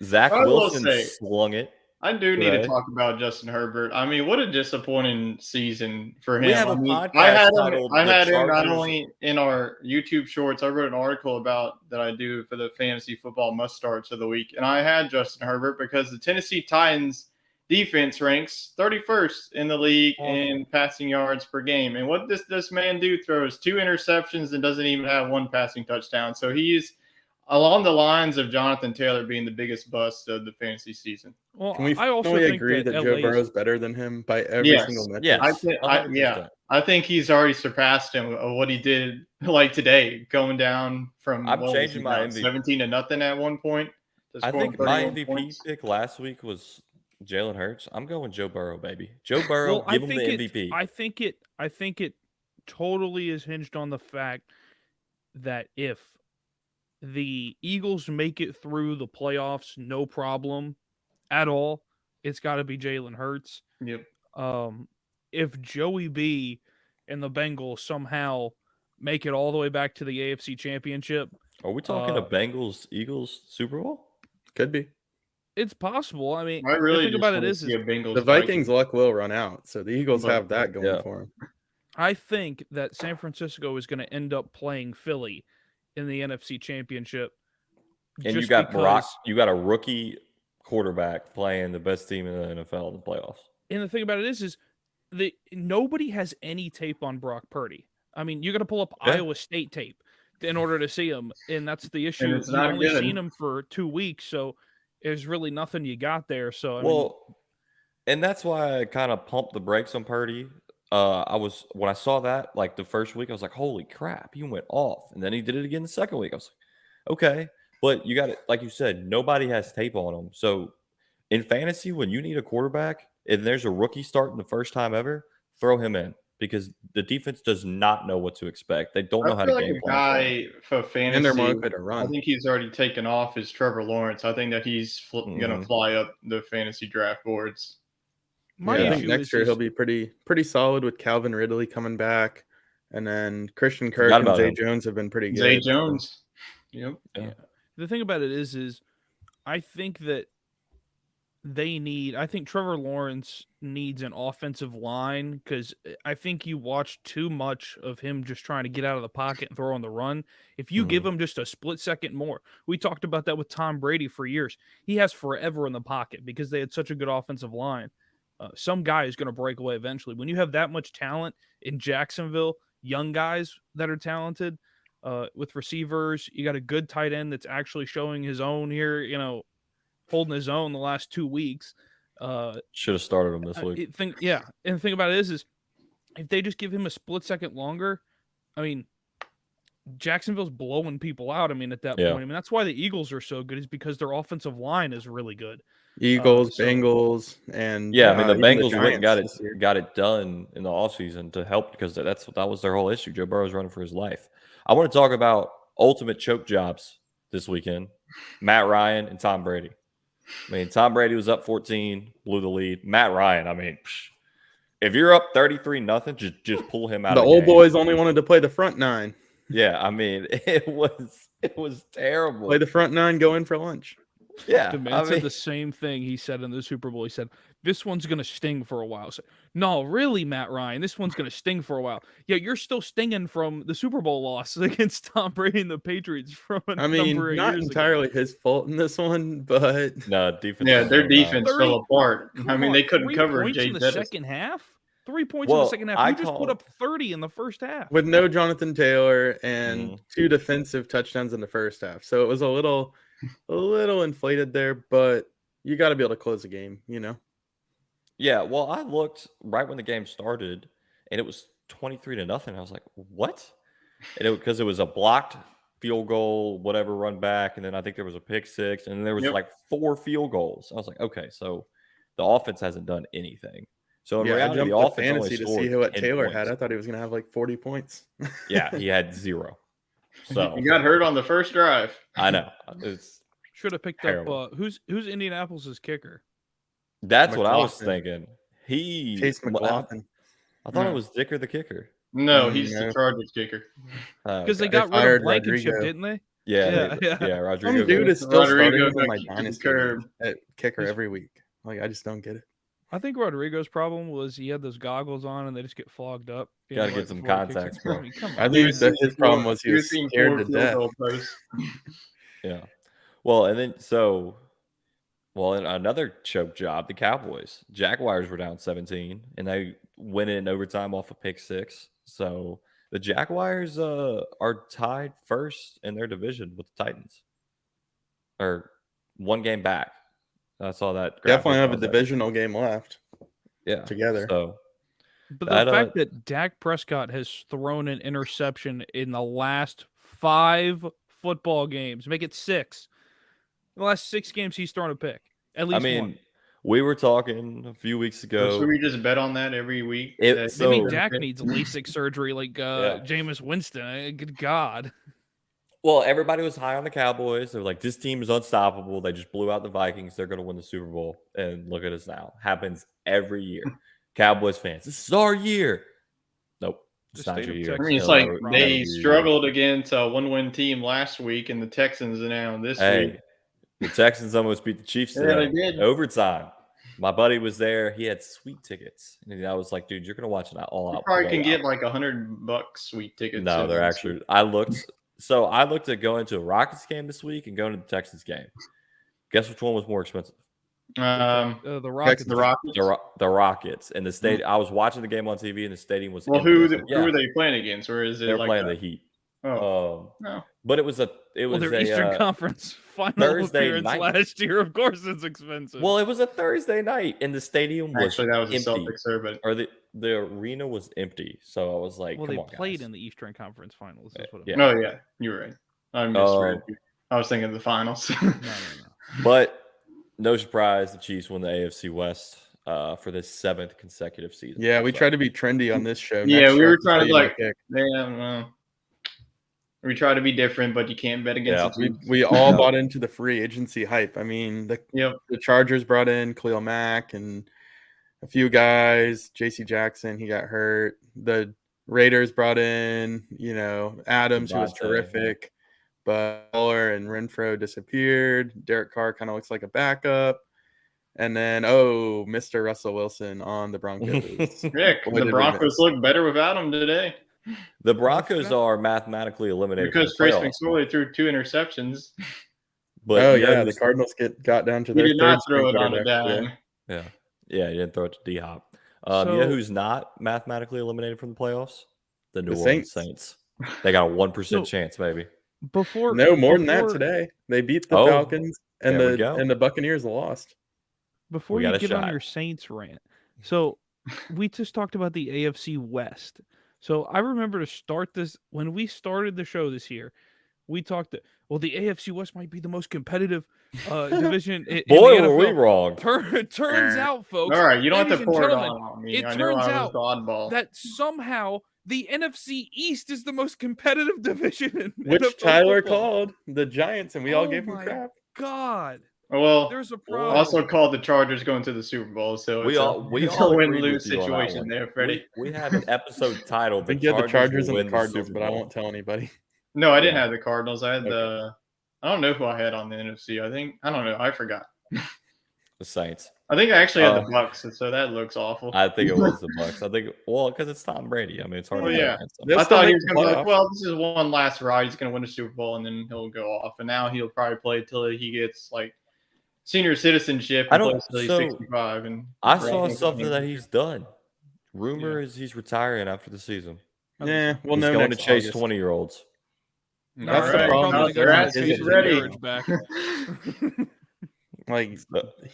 Zach Wilson slung it. I do need to talk about Justin Herbert. I mean, what a disappointing season for him. We have a podcast I had him not only in our YouTube shorts. I wrote an article that I do for the fantasy football must starts of the week, and I had Justin Herbert because the Tennessee Titans defense ranks 31st in the league Awful. in passing yards per game. And what does this man do? Throws 2 interceptions and doesn't even have 1 passing touchdown. So he's along the lines of Jonathan Taylor being the biggest bust of the fantasy season. Well, Can we I also finally think agree that Joe LA 's- Burrow's better than him by every Yes. single metric? Yes. I think he's already surpassed him of what he did like today, going down from I'm what was changing he my down, MVP. 17-0 at one point. to I scoring think my 31 MVP points. pick last week was Jalen Hurts. I'm going Joe Burrow, baby. Joe Burrow, Well, give him the MVP. I think it totally is hinged on the fact that if the Eagles make it through the playoffs, no problem at all, it's got to be Jalen Hurts. Yep. If Joey B and the Bengals somehow make it all the way back to the AFC Championship, Are we talking a Bengals Eagles Super Bowl? Could be. it's possible. I mean, I really the thing just about want it to is see a Bengals The Vikings' luck will run out, so the Eagles But- have that going Yeah. for them. I think that San Francisco is going to end up playing Philly in the NFC Championship. And you just got because- you got a rookie quarterback playing the best team in the NFL in the playoffs. And the thing about it is nobody has any tape on Brock Purdy. I mean, you got to pull up Yeah. Iowa State tape in order to see him, and that's the issue. it's You've not only good. seen him for 2 weeks, so there's really nothing you got there. So I mean, Well, and that's why I kind of pumped the brakes on Purdy. When I saw that like the first week, I was like, "Holy crap, he went off!" And then he did it again the second week. I was like, "Okay," but you got it, like you said, nobody has tape on him. So in fantasy, when you need a quarterback and there's a rookie starting the first time ever, throw him in because the defense does not know what to expect. They don't know I how feel to like game a plan. for him. guy for fantasy. And they're more likely to I run. think he's already taken off is Trevor Lawrence. I think that he's going to Mhm. fly up the fantasy draft boards. my I issue think next is year just- he'll be pretty solid with Calvin Ridley coming back, and then Christian Kirk Forgot and about Zay him. Jones have been pretty good. Zay Jones. Yep. the thing about it is I think that I think Trevor Lawrence needs an offensive line because I think you watch too much of him just trying to get out of the pocket and throw on the run. If you give him just a split second more, we talked about that with Tom Brady for years. He has forever in the pocket because they had such a good offensive line. Some guy is going to break away eventually. When you have that much talent in Jacksonville, young guys that are talented with receivers, you got a good tight end that's actually showing his own here, holding his own the last 2 weeks. Should have started him this week. And the thing about it is if they just give him a split second longer, I mean, Jacksonville's blowing people out. I mean, at that Yeah. point, I mean, that's why the Eagles are so good is because their offensive line is really good. Eagles, so- Bengals, and Yeah, I mean the even Bengals went and Giants this year. got it done in the offseason to help because that was their whole issue. Joe Burrow's running for his life. I want to talk about ultimate choke jobs this weekend. Matt Ryan and Tom Brady. I mean, Tom Brady was up 14, blew the lead. Matt Ryan, I mean, if you're up 33-0, just pull him out The of old game. boys only wanted to play the front nine. Yeah, I mean, it was terrible. Play the front nine, go in for lunch. Yeah, The man I said mean, the same thing he said in the Super Bowl. He said, "This one's gonna sting for a while." So, no, really, Matt Ryan, this one's gonna sting for a while. Yeah, you're still stinging from the Super Bowl loss against Tom Brady and the Patriots from a I mean, number of not years entirely his fault in this one, but no defense. Yeah, was their so defense 30 fell apart. I Come mean, on, they couldn't 3 cover points Jay in the Jettis. second half. 3 points in Well, the second half. I You just put called- up 30 in the first half. with no Jonathan Taylor and Mhm. 2 defensive touchdowns in the first half. So it was a little inflated there, but you got to be able to close the game, Yeah, well, I looked right when the game started, and it was 23-0. I was like, "What?" And because it was a blocked field goal, whatever, run back, and then I think there was a pick six, and then there was Yep. like 4 field goals. I was like, "Okay, so the offense hasn't done anything." So in I reality, jumped the to offense only fantasy to scored see what 10 Taylor points. had. I thought he was going to have like 40 points. Yeah, he had 0. So He got hurt on the first drive. I know it's Should have picked Terrible. up who's Indianapolis' kicker. that's what I was McLaughlin. thinking. He Chase McLaughlin. I thought No. it was Dicker the kicker. No, he's No. the Chargers kicker. Because they Okay. got rid fired of Blankenship, Rodrigo. didn't they? yeah, yeah. Rodrigo. Some dude did. is still Rodrigo starting in got my kicked to the dynasty curb. league at kicker He's- every week. Like, I just don't get it. I think Rodrigo's problem was he had those goggles on and they just get fogged up. Gotta get some contacts, bro. I mean, come I on, think man. that his problem was he was seeing scared 4 to field death. goal posts. Yeah. Well, and then so Well, and another choke job, the Cowboys. Jaguars were down 17, and they went in overtime off a pick six. So the Jaguars are tied first in their division with the Titans, or one game back. I saw that. Definitely graphic. have I a was like, divisional game left yeah. together. So But the fact that Dak Prescott has thrown an interception in the last 5 football games, make it 6. In the last 6 games, he's thrown a pick. At least one. we were talking a few weeks ago. Should we just bet on that every week? Maybe Dak needs LASIK surgery like Yeah. Jameis Winston. Good God. Well, everybody was high on the Cowboys. They were like, this team is unstoppable. They just blew out the Vikings. They're going to win the Super Bowl. And look at us now. Happens every year. Cowboys fans, this is our year. Nope. It's The not state your of year. I Texas mean, it's Yeah, like no, they no, struggled against a 1-win team last week, and the Texans are now this Hey, week. the Texans almost beat the Chiefs Yeah, today. they did. Overtime. My buddy was there. He had sweet tickets. And I was like, dude, you're going to watch an all-out You probably can blowout. get like $100 sweet tickets. No, they're actually – I looked at going to a Rockets game this week and going to the Texans game. Guess which one was more expensive? The Rockets. The Rockets. The Rockets. And the stadium. I was watching the game on TV, and the stadium was Well, empty. I was like, who are they playing against, or is it They're like playing the Heat. no. But it was Well, their Eastern Conference final Thursday appearance night. last year. Of course, it's expensive. Well, it was a Thursday night, and the stadium was Actually, that was a empty. Celtics, sir, but Or the arena was empty. So I was like, well, come they on, played guys. in the Eastern Conference Finals. Is what Yeah. oh yeah, you're right. I misread you. I was thinking of the finals. No. But no surprise, the Chiefs won the AFC West for this 7th consecutive season. Yeah, we So- try to be trendy on this show. Yeah, Next we show, were I'll trying tell to you my like, pick. we try to be different, but you can't bet against the Chiefs. We all bought into the free agency hype. I mean, the Chargers brought in Khalil Mack and a few guys. J.C. Jackson, he got hurt. The Raiders brought in, Adams, who was Devontae, terrific. But Muller and Renfro disappeared. Derek Carr kind of looks like a backup. And then, Mr. Russell Wilson on the Broncos. Rick, the Broncos look better without him today. The Broncos are mathematically eliminated because from the Chris playoffs. McSorley threw 2 interceptions. But the Cardinals got down to He their did not third throw string it on a quarterback dime. today. Yeah, he didn't throw it to D-Hop. You know who's not mathematically eliminated from the playoffs? The New Orleans Saints. They got a 1% chance, baby. No, more than that today. They beat the Falcons, and the Buccaneers lost. Before you get on your Saints rant, so we just talked about the AFC West. So I remember to start this, when we started the show this year, we talked the AFC West might be the most competitive division in the NFL. Were we wrong? Turns out, folks. All right, you don't have to pour it gentlemen, on me. It I turns know I was out the oddball. that somehow the NFC East is the most competitive division in Which NFL Tyler football. called the Giants, and we all gave him crap. God. Well, there's a problem. Also called the Chargers going to the Super Bowl, so we all win-lose situation there, Freddie. We had an episode titled "The Chargers and the Cardinals," but I won't tell anybody. No, I didn't have the Cardinals. I had I don't know who I had on the NFC. I don't know. I forgot. The Saints. I think I actually had the Bucks, so that looks awful. I think it was the Bucks. I think because it's Tom Brady. I mean, it's hard to yeah. bet I thought he was going to be like, well, this is one last ride. He's going to win a Super Bowl, and then he'll go off. And now he'll probably play till he gets like senior citizenship. And plays till he's 65. And I saw something that he's done. Rumor is he's retiring after the season. Yeah, he's going to chase 20-year-olds. That's the problem. He's ready. Back. Like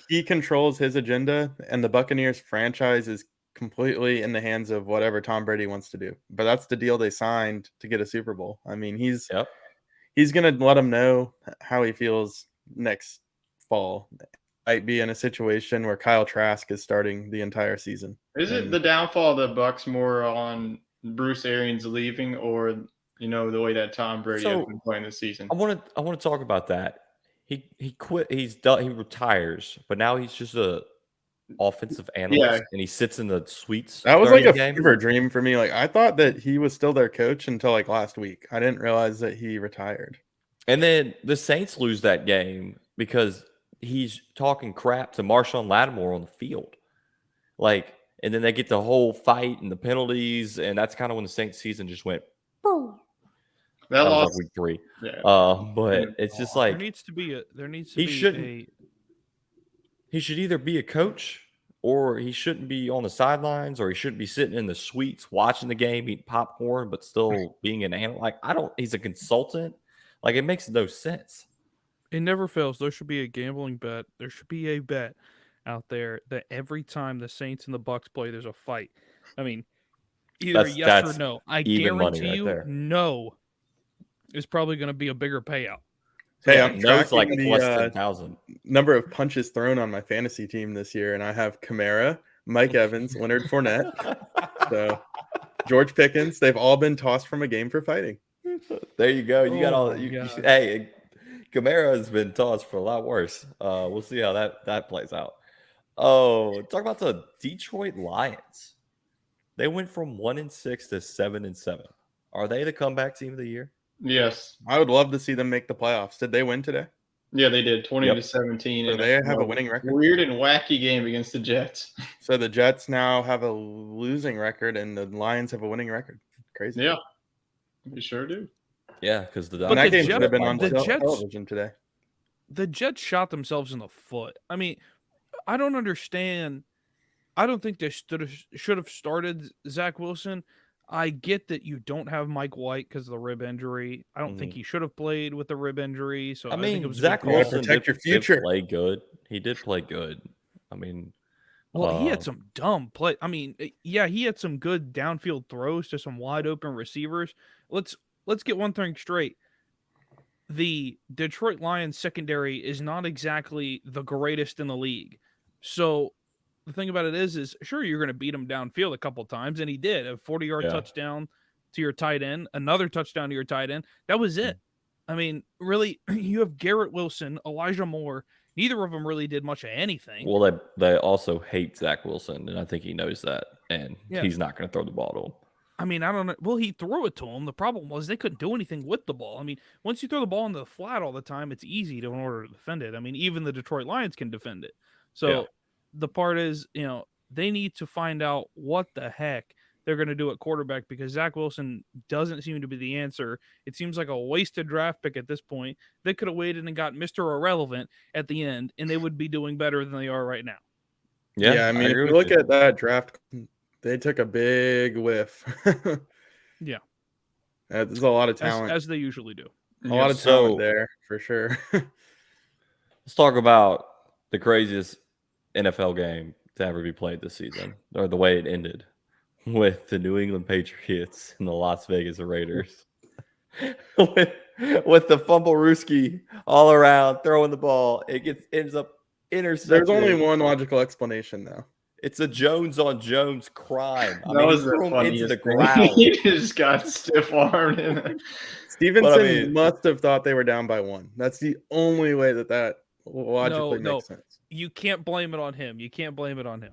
he controls his agenda, and the Buccaneers franchise is completely in the hands of whatever Tom Brady wants to do. But that's the deal they signed to get a Super Bowl. I mean, he's going to let them know how he feels next fall. Might be in a situation where Kyle Trask is starting the entire season. Is it the downfall of the Bucks more on Bruce Arians leaving, or the way that Tom Brady has been playing this season? I want to talk about that. He quit. He's done. He retires, but now he's just a offensive analyst, and he sits in the suites. That was like a fever dream for me. Like I thought that he was still their coach until like last week. I didn't realize that he retired. And then the Saints lose that game because he's talking crap to Marshawn Lattimore on the field. Like, and then they get the whole fight and the penalties, and that's kind of when the Saints season just went. That was like week 3. Yeah. But it's just like there needs to be he shouldn't. he should either be a coach or he shouldn't be on the sidelines or he shouldn't be sitting in the suites watching the game, eating popcorn, but still being an analyst. Like, he's a consultant. Like, it makes no sense. It never fails. There should be a gambling bet. There should be a bet out there that every time the Saints and the Bucks play, there's a fight. I mean, either yes or no. I even money guarantee right you, there. no is probably going to be a bigger payout. Hey, Yeah, I'm no's tracking like the plus 10,000. number of punches thrown on my fantasy team this year, and I have Kamara, Mike Evans, Leonard Fournette, so George Pickens. They've all been tossed from a game for fighting. There you go. You got Oh all. my You God. should, hey, Kamara has been tossed for a lot worse. We'll see how that plays out. Oh, talk about the Detroit Lions. They went from 1-6 to 7-7. Are they the comeback team of the year? Yes. I would love to see them make the playoffs. Did they win today? Yeah, they did 20 Yep. to 17. So and they have a winning record? Weird and wacky game against the Jets. So the Jets now have a losing record, and the Lions have a winning record. Crazy. Yeah, we sure do. Yeah, because And that the game should Jets- have been on the Jets- television today. The Jets shot themselves in the foot. I mean, I don't understand. I don't think they should have started Zach Wilson. I get that you don't have Mike White because of the rib injury. I don't think he should have played with the rib injury. So I think it mean, was a Zach good call. Wilson Protect your did future. play good. He did play good. I mean, Well, he had some dumb play. I mean, yeah, he had some good downfield throws to some wide open receivers. Let's get one thing straight. The Detroit Lions secondary is not exactly the greatest in the league. So the thing about it is sure, you're going to beat him downfield a couple times, and he did. A 40-yard touchdown to your tight end, another touchdown to your tight end. That was it. I mean, really, you have Garrett Wilson, Elijah Moore. Neither of them really did much of anything. well, they also hate Zach Wilson, and I think he knows that, and Yeah. he's not going to throw the ball to him. I mean, I don't know. Well, he threw it to him. The problem was they couldn't do anything with the ball. I mean, once you throw the ball into the flat all the time, it's easy in order to defend it. I mean, even the Detroit Lions can defend it. So the part is, they need to find out what the heck they're going to do at quarterback because Zach Wilson doesn't seem to be the answer. It seems like a wasted draft pick at this point. They could have waited and got Mr. Irrelevant at the end, and they would be doing better than they are right now. Yeah, I mean, if you look at that draft, they took a big whiff. Yeah. There's a lot of talent. As they usually do. A lot of talent there, for sure. Let's talk about the craziest NFL game to ever be played this season, or the way it ended with the New England Patriots and the Las Vegas Raiders. with the fumble-rooski all around, throwing the ball. It ends up intercepted. There's only one logical explanation, though. It's a Jones on Jones crime. That was the into the funniest ground. He just got stiff-armed. Stevenson must have thought they were down by one. That's the only way that logically makes sense. You can't blame it on him. You can't blame it on him.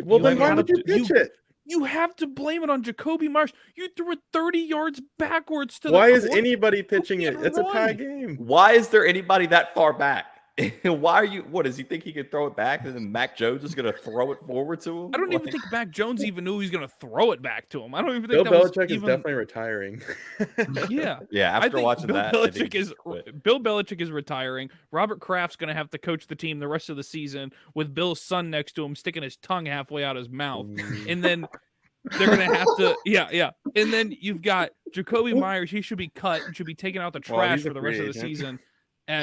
Well, then why would you pitch it? You have to blame it on Jacoby Myers. You threw it 30 yards backwards to Why the is anybody pitching it? It's a tie game. Why is there anybody that far back? Why are you? What does he think he can throw it back, and then Mac Jones is going to throw it forward to him? I don't even think Mac Jones even knew he was going to throw it back to him. I don't even think Bill Belichick is definitely retiring. Yeah, yeah. After watching Bill that, Bill Belichick is retiring. Robert Kraft's going to have to coach the team the rest of the season with Bill's son next to him, sticking his tongue halfway out his mouth, and then they're going to have to, yeah. And then you've got Jacoby Myers. He should be cut and should be taken out the trash for the rest of the season.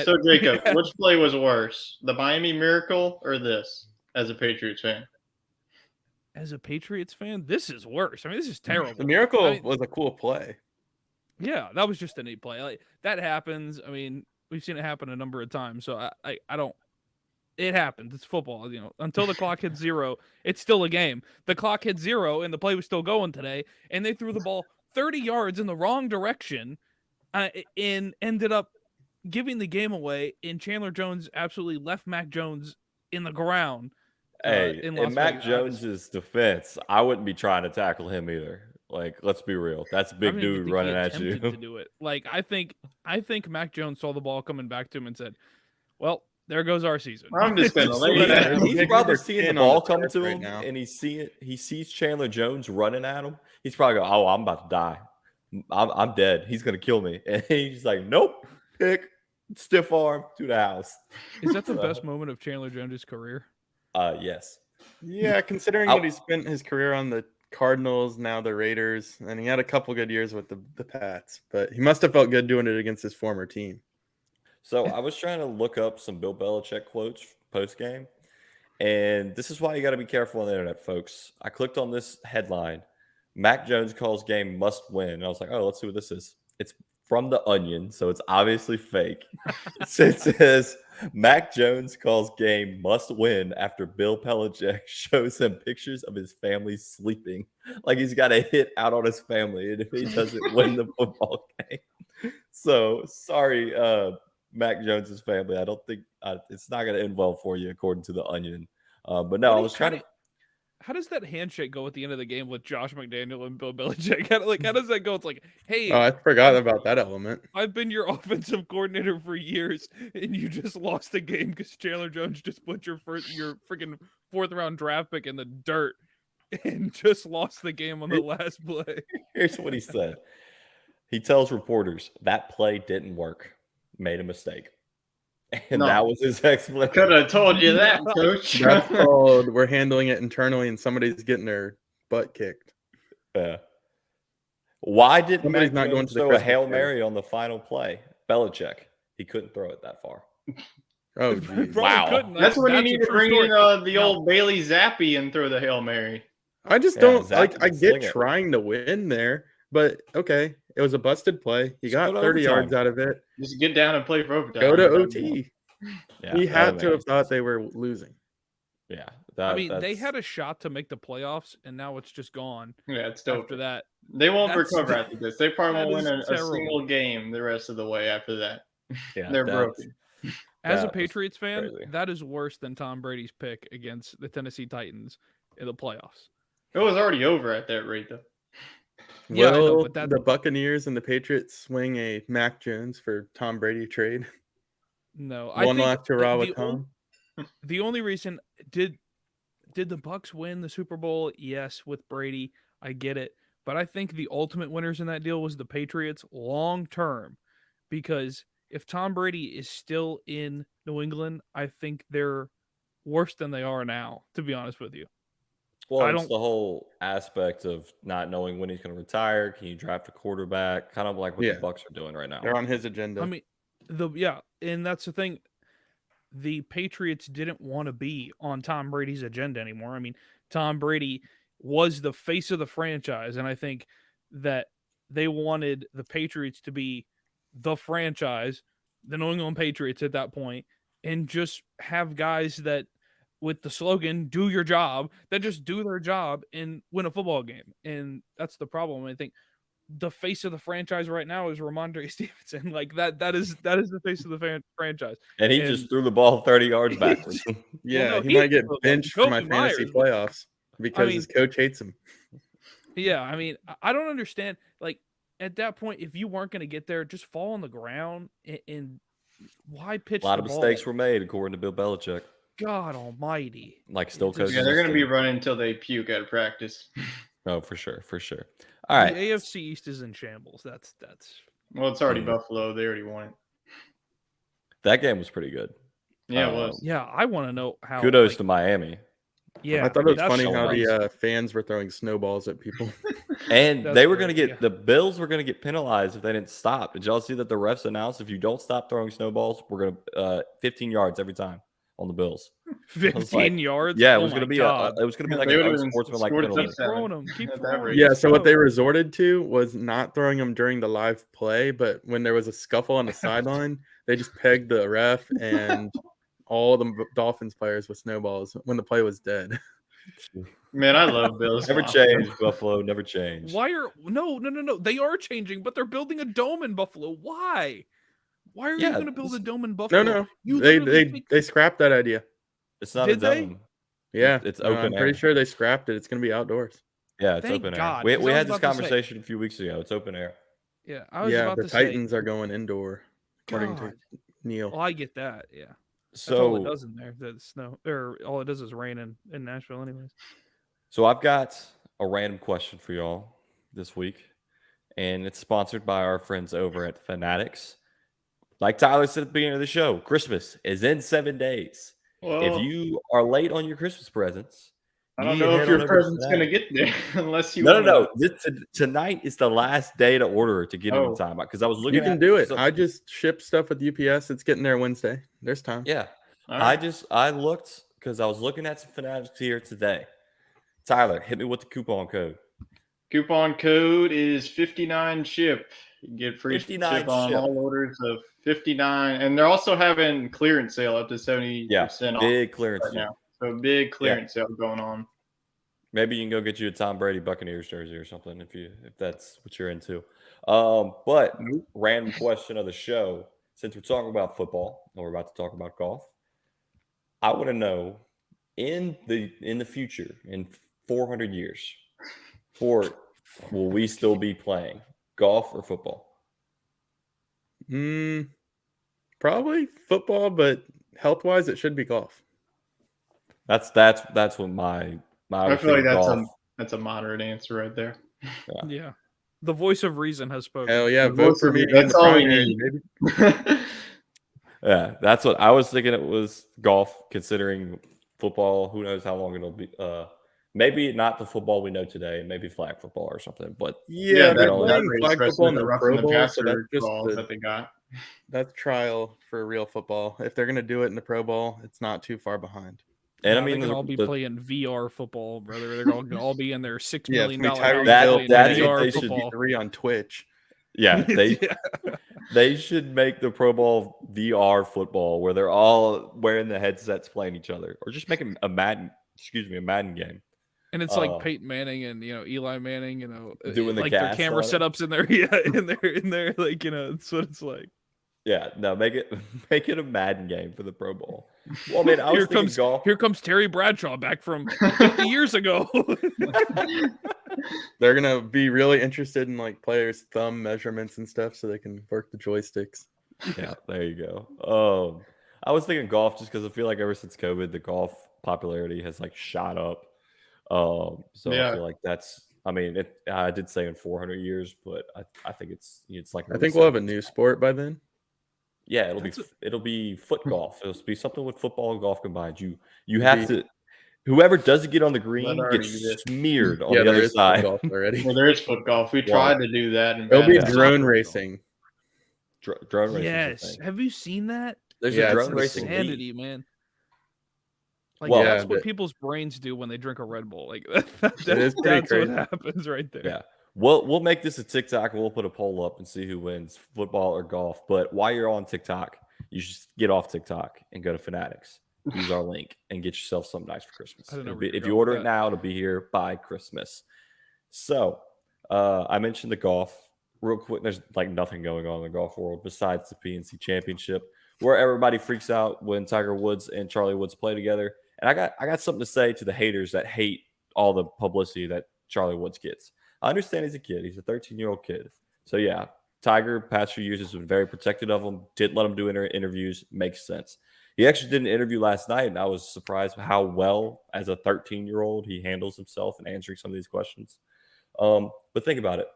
So, Jacob, which play was worse, the Miami Miracle or this, as a Patriots fan? As a Patriots fan, this is worse. I mean, this is terrible. The Miracle was a cool play. Yeah, that was just a neat play. Like, that happens. I mean, we've seen it happen a number of times. So I don't. It happens. It's football. Until the clock hits zero, it's still a game. The clock hit zero, and the play was still going today, and they threw the ball 30 yards in the wrong direction, and ended up giving the game away, and Chandler Jones absolutely left Mac Jones in the ground. In Mac Jones's defense, I wouldn't be trying to tackle him either. Like, let's be real. That's a big dude running at you. To do it. Like, I think Mac Jones saw the ball coming back to him and said, "Well, there goes our season." I'm just going to lay He's probably seeing the ball come to him, and he sees Chandler Jones running at him. He's probably going, "Oh, I'm about to die. I'm dead. He's going to kill me." And he's like, "Nope, pick." stiff arm to the house. Is that the So, best moment of Chandler Jones' career? Yes. Yeah, considering that he spent his career on the Cardinals, now the Raiders, and he had a couple good years with the Pats, but he must have felt good doing it against his former team. So I was trying to look up some Bill Belichick quotes post game, and this is why you got to be careful on the internet, folks. I clicked on this headline: Mac Jones calls game must win. And I was like, oh, let's see what this is. It's from The Onion, so it's obviously fake. It says Mac Jones calls game must win after Bill Belichick shows him pictures of his family sleeping, like he's got a hit out on his family, and if he doesn't win the football game. So sorry, Mac Jones's family. I don't think it's not going to end well for you, according to The Onion. But no, I was trying to. How does that handshake go at the end of the game with Josh McDaniel and Bill Belichick? How does that go? It's like, hey, Oh, I forgot about that element. I've been your offensive coordinator for years, and you just lost the game because Chandler Jones just put your freaking 4th round draft pick in the dirt and just lost the game on the last play. Here's what he said. He tells reporters that play didn't work, made a mistake. And that was his explanation. Could have told you that, Coach. That's called we're handling it internally and somebody's getting their butt kicked. Yeah. Why didn't Somebody's Mac not going Jones to the throw a Christmas Hail party. Mary on the final play? Belichick. He couldn't throw it that far. Oh, He geez. probably Wow. couldn't. That's when you a need to true bring story. in the old Bailey Zappi and throw the Hail Mary. I just Yeah, don't Zach like. I can get sling it. trying to win there, but okay, it was a busted play. He Just got go to 30 yards overtime. out of it. Just get down and play for overtime. Go to OT. Yeah, He that had would to make have thought they were losing. Yeah. I mean, they that's- had a shot to make the playoffs, and now it's just gone. Yeah, it's dope. After that, They won't That's- recover after this. They probably that won't win is a terrible. single game the rest of the way after that. yeah, They're that's- broken. as a That was Patriots fan, crazy. that is worse than Tom Brady's pick against the Tennessee Titans in the playoffs. It was already over at that rate, though. Yeah, I know, Will but that- the Buccaneers and the Patriots swing a Mac Jones for Tom Brady trade? No, One last hurrah with the Tom. The only reason did the Bucks win the Super Bowl? Yes, with Brady, I get it, but I think the ultimate winners in that deal was the Patriots long term, because if Tom Brady is still in New England, I think they're worse than they are now. To be honest with you, Well, I it's don't- the whole aspect of not knowing when he's going to retire. Can you draft a quarterback? Kind of like what Yeah. the Bucks are doing right now. They're on his agenda. I mean, and that's the thing. The Patriots didn't want to be on Tom Brady's agenda anymore. I mean, Tom Brady was the face of the franchise, and I think that they wanted the Patriots to be the franchise, the New England Patriots at that point, and just have guys that, with the slogan "Do your job," that just do their job and win a football game. And that's the problem. I think the face of the franchise right now is Ramondre Stevenson. Like that is the face of the franchise. And he just threw the ball 30 yards backwards. Yeah, no, he he might get was like benched for my Kobe fantasy Myers, but- playoffs because mean- his coach hates him. Yeah, I mean, I don't understand. Like at that point, if you weren't going to get there, just fall on the ground and why pitch? A lot the of ball? mistakes were made, according to Bill Belichick. God Almighty! Like still It's just- coaching. Yeah, they're this going to be team. running until they puke out of practice. Oh, for sure. For sure. All right. The AFC East is in shambles. That's Well, it's already Mhm. Buffalo. They already won it. That game was pretty good. Yeah, it was. yeah. I want to know how. Kudos like, to Miami. Yeah, I thought it was that's funny so how nice. the fans were throwing snowballs at people. And That's they were great, going to get yeah. the Bills were going to get penalized if they didn't stop. Did y'all see that the refs announced if you don't stop throwing snowballs, we're going to 15 yards every time on the Bills. 15 yards. Yeah, it Oh was going to my be God. it was going to be like They an would've been unsportsmanlike scored a penalty. Keep touchdown. throwing them. Keep At that throwing rate. 'em. Yeah, Let's so what go. they resorted to was not throwing them during the live play, but when there was a scuffle on the sideline, they just pegged the ref and all the Dolphins players with snowballs when the play was dead. Man, I love Bills. Never Wow. change, Buffalo. Never change. Why are no? They are changing, but they're building a dome in Buffalo. Why? Why are you Yeah, going to build a this- dome in Buffalo? No, You they literally they take- they scrapped that idea. It's not Did a they? dome. Yeah, It's no, open I'm pretty air. sure they scrapped it. It's going to be outdoors. Yeah, it's Thank open God, air. 'cause We I was had this about to say- conversation a few weeks ago. It's open air. Yeah, I was Yeah, about the to say. Titans are going indoor, according God. to Neil. Well, I get that. Yeah, that's all it So does in there. The snow, or all it does is rain in Nashville, anyways. So I've got a random question for y'all this week, and it's sponsored by our friends over at Fanatics. like Tyler said at the beginning of the show, Christmas is in 7 days. If Well, you are late on your Christmas presents, I you don't need to know head if on your over to present's going to Fanatics. get there unless you No, want no, no. Tonight is the last day to order it to get it in Oh. time. Because I was You looking can at do it. so- I just ship stuff with UPS. It's getting there Wednesday. There's time. yeah. All right. I looked because I was looking at some Fanatics here today. Tyler, hit me with the coupon code. Coupon code is 59 ship. You can get free 59 ship on ship. all orders of 59. And they're also having clearance sale up to 70% off Big clearance right deal. now. So big clearance sale going on. Maybe you can go get you a Tom Brady Buccaneers jersey or something if that's what you're into. But Nope. random question of the show, since we're talking about football and we're about to talk about golf, I want to know in the future, in 400 years, will we still be playing golf or football? Probably football, but health wise, it should be golf. That's what my I was feel like thinking that's a moderate answer right there. Yeah. The voice of reason has spoken. Hell yeah, The vote voice for of me. reason. in That's the all we primary, need. baby. Yeah, that's what I was thinking. It was golf, considering football. Who knows how long it'll be? Maybe not the football we know today. Maybe flag football or something. But Yeah, they're only- playing race, flag especially football in the the rough Pro and the Bowl, so that's passer just calls that they got. that's trial for real football. If they're gonna do it in the Pro Bowl, it's not too far behind. and I Nah, mean, they can all be playing VR football, brother. They're all gonna all be in their $6 Yeah, it's million gonna be house Tyreek Hill playing that's what VR they should be football. 3 on Twitch. yeah, Yeah. they should make the Pro Bowl VR football where they're all wearing the headsets playing each other, or just make a Madden game. And it's like Peyton Manning and Eli Manning, Doing the like their cast camera on it. setups in there, in there, like that's what it's like. Yeah, no, make it a Madden game for the Pro Bowl. Well, man, I was thinking golf. Here comes Terry Bradshaw back from 50 years ago. They're gonna be really interested in like players' thumb measurements and stuff, so they can work the joysticks. Yeah, there you go. I was thinking golf just because I feel like ever since COVID, the golf popularity has like shot up. So I feel like that's. I mean, I did say in 400 years, but I think it's like. I think we'll have a new sport by then. Yeah, it'll be foot golf. It'll be something with football and golf combined. You have to. Whoever doesn't get on the green already gets exists. smeared on Yeah, the there other is foot side. golf already. Well, there is foot golf. We tried to do that. There'll be Yeah. drone racing. Drone racing. Yes, have you seen that? There's Yeah, a it's drone racing Insanity, league. man. Like Well, that's yeah, what people's brains do when they drink a Red Bull. Like is pretty that's crazy. what happens right there. Yeah. We'll make this a TikTok. We'll put a poll up and see who wins, football or golf. But while you're on TikTok, you should get off TikTok and go to Fanatics. Use our link and get yourself something nice for Christmas. I don't know It'll where be- you're if you going order with it that. now, it'll be here by Christmas. So I mentioned the golf real quick. There's like nothing going on in the golf world besides the PNC Championship, where everybody freaks out when Tiger Woods and Charlie Woods play together. And I got something to say to the haters that hate all the publicity that Charlie Woods gets. I understand he's a kid. He's a 13-year-old kid. So yeah, Tiger past few years has been very protective of him. Didn't let him do interviews. Makes sense. He actually did an interview last night, and I was surprised how well, as a 13-year-old, he handles himself in answering some of these questions. But think about it.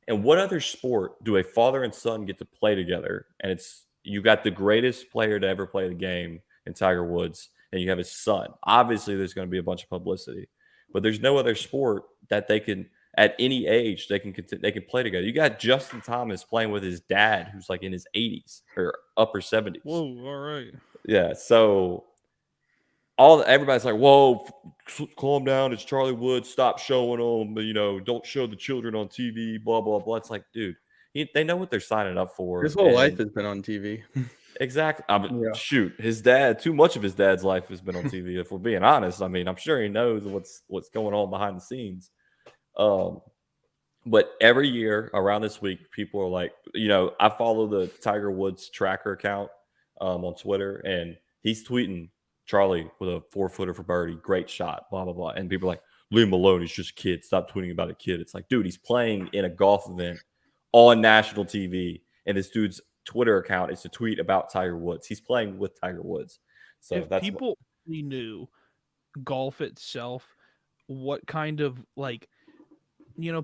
In what other sport do a father and son get to play together? And you got the greatest player to ever play the game in Tiger Woods, and you have his son. Obviously, there's going to be a bunch of publicity, but there's no other sport that they can, at any age, they can play together. You got Justin Thomas playing with his dad, who's like in his 80s or upper 70s. Whoa, all right. Yeah, so everybody's like, "Whoa, calm down! It's Charlie Woods. Stop showing them. Don't show the children on TV." Blah blah blah. It's like, dude, they know what they're signing up for. His whole life and- has been on TV. exactly. Yeah. Shoot, his dad. Too much of his dad's life has been on TV. If we're being honest, I mean, I'm sure he knows what's going on behind the scenes. But every year around this week, people are like, I follow the Tiger Woods tracker account on Twitter, and he's tweeting Charlie with a 4-footer for birdie, great shot, blah blah blah, and people are like, leave him alone, he's just a kid. Stop tweeting about a kid. It's like, dude, he's playing in a golf event on national TV, and this dude's Twitter account is to tweet about Tiger Woods. He's playing with Tiger Woods. So If that's people really knew golf itself, what kind of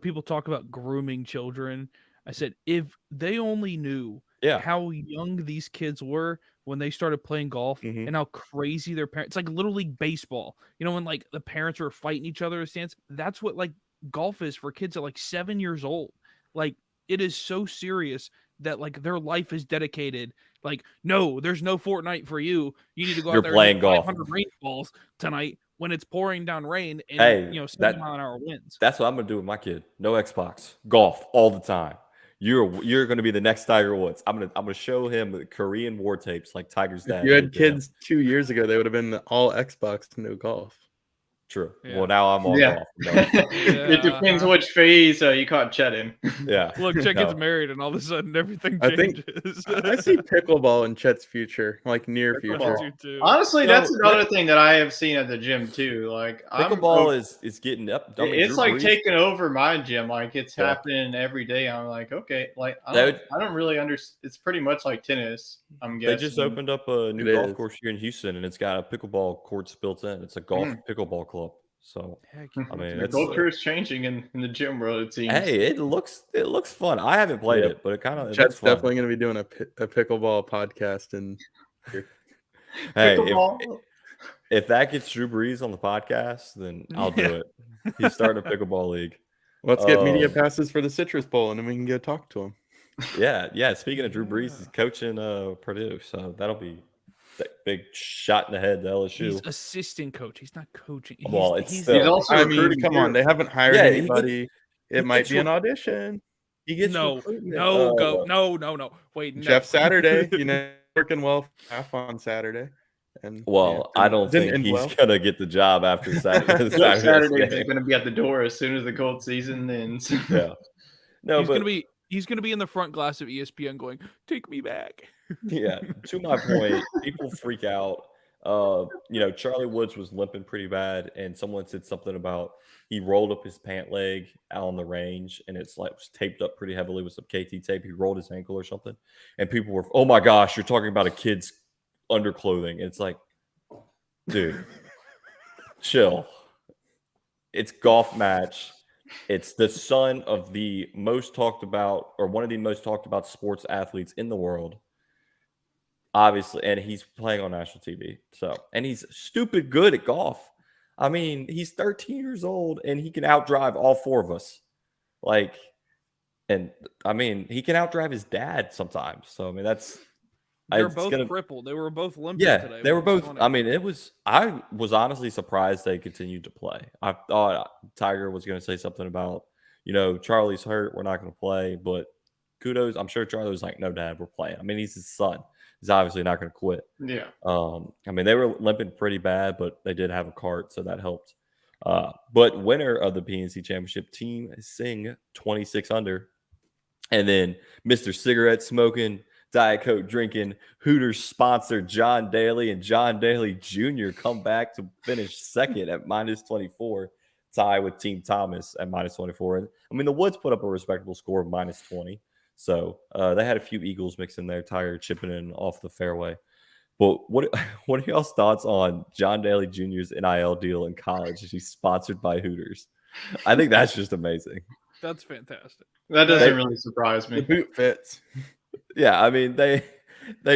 people talk about grooming children. I said, if they only knew Yeah. how young these kids were when they started playing golf Mhm. and how crazy their parents. It's like Little League baseball. You know, when like the parents are fighting each other in the stands. That's what like golf is for kids at like 7 years old. Like it is so serious that like their life is dedicated. Like, no, there's no Fortnite for you. You need to go You're out there and playing hit golf. 500 range balls tonight when it's pouring down rain and Hey, 70-mile-an-hour winds. that's what I'm gonna do with my kid. No Xbox, golf all the time. You're gonna be the next Tiger Woods. I'm gonna show him the Korean War tapes like Tiger's If dad. you had did to him. kids 2 years ago, they would have been all Xbox, no golf. True. Yeah. Well, now I'm all Yeah. golf. No. It depends which phase you caught Chet in. Yeah. Look, Chet No. gets married, and all of a sudden everything I think- changes. I see pickleball in Chet's future, like near Pickleball. future. too. Honestly, No, that's another thing that I have seen at the gym too. Like Pickleball is getting up. I mean, it's Drew like Brees- taking over my gym. Like it's Yeah. happening every day. I'm like, okay, like I That don't really understand. It's pretty much like tennis. I'm They guessing. just opened up a new It golf is. course here in Houston, and it's got a pickleball courts built in. It's a golf pickleball club. So Heck, I mean, The it's culture is changing in the gym world. It seems. hey, it looks fun. I haven't played Yep. it, but it looks Chet's fun. definitely going to be doing a pickleball podcast. And Hey, Pickleball. if that gets Drew Brees on the podcast, then I'll do it. He's starting a pickleball league. let's get media Um, passes for the Citrus Bowl, and then we can go talk to him. Yeah. Speaking of Drew Brees, he's coaching Purdue, so that'll be that big shot in the head to LSU. he's assistant coach. He's not coaching. Well, it's He's still- also I mean, recruiting come too. on, they haven't hired Yeah, he anybody. he It might gets be an rec- audition. he gets No, recruitment. go, no. Wait, no. Jeff Saturday, working well half on Saturday. And Well, I don't didn't think end he's well. gonna get the job after Saturday. Saturday is going to be at the door as soon as the cold season ends. Yeah. No, he's but gonna be in the front glass of ESPN going, "Take me back." yeah, to my point, people freak out. Charlie Woods was limping pretty bad, and someone said something about he rolled up his pant leg out on the range, and it's like was taped up pretty heavily with some KT tape. He rolled his ankle or something, and people were, "Oh my gosh, you're talking about a kid's underclothing." And it's like, dude, chill. It's golf match. It's the son of the most talked about, or one of the most talked about sports athletes in the world. Obviously, and he's playing on national TV. So, and he's stupid good at golf. I mean, he's 13 years old and he can outdrive all four of us. Like, and I mean, he can outdrive his dad sometimes. So, I mean, They're both crippled. They were both limping yeah, today. they were which was both. funny. I mean, I was honestly surprised they continued to play. I thought Tiger was going to say something about, Charlie's hurt. We're not going to play. But kudos. I'm sure Charlie was like, no, Dad, we're playing. I mean, he's his son. He's obviously not going to quit. Yeah. I mean, they were limping pretty bad, but they did have a cart, so that helped. But winner of the PNC Championship, Team Singh, 26 under. And then Mr. Cigarette Smoking, Diet Coke drinking, Hooters sponsor John Daly and John Daly Jr. come back to finish second at -24, tie with Team Thomas at -24. And I mean, the Woods put up a respectable score of -20. So they had a few eagles mixed in there, Tiger chipping in off the fairway. But what are y'all's thoughts on John Daly Jr.'s NIL deal in college? He's sponsored by Hooters. I think that's just amazing. That's fantastic. That doesn't really surprise The me. boot fits. Yeah, I mean they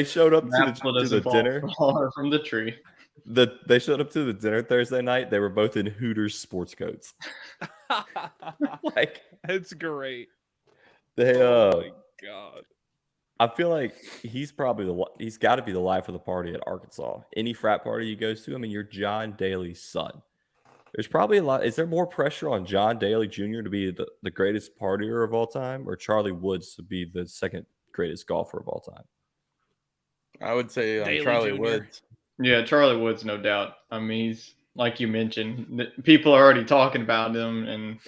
showed up Apple to the doesn't fall dinner. far from the tree. They showed up to the dinner Thursday night. They were both in Hooters sports coats. Like It's great. they Oh my god. I feel like he's probably he's got to be the life of the party at Arkansas. Any frat party he goes to, I mean, you're John Daly's son. There's probably a lot. Is there more pressure on John Daly Jr. to be the greatest partier of all time, or Charlie Woods to be the second greatest golfer of all time? I would say Daly Charlie Jr. Woods. Yeah, Charlie Woods, no doubt. I mean, he's like you mentioned, people are already talking about him, and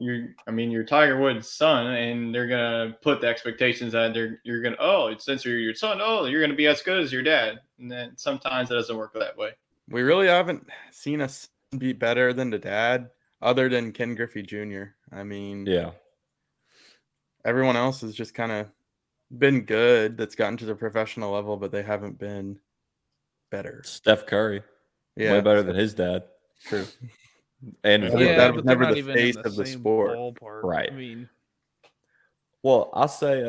you're Tiger Woods' son, and they're gonna put the expectations that you're gonna since you're your son, you're gonna be as good as your dad, and then sometimes it doesn't work that way. We really haven't seen us be better than the dad, other than Ken Griffey Jr. I mean, Yeah, everyone else has just kind of been good. That's gotten to the professional level, but they haven't been better. Steph Curry, Yeah, way better than his dad. true. And Yeah, his brother. that was but they're never not the even in face the of the same sport. ballpark. Right. I mean, Well, I'll say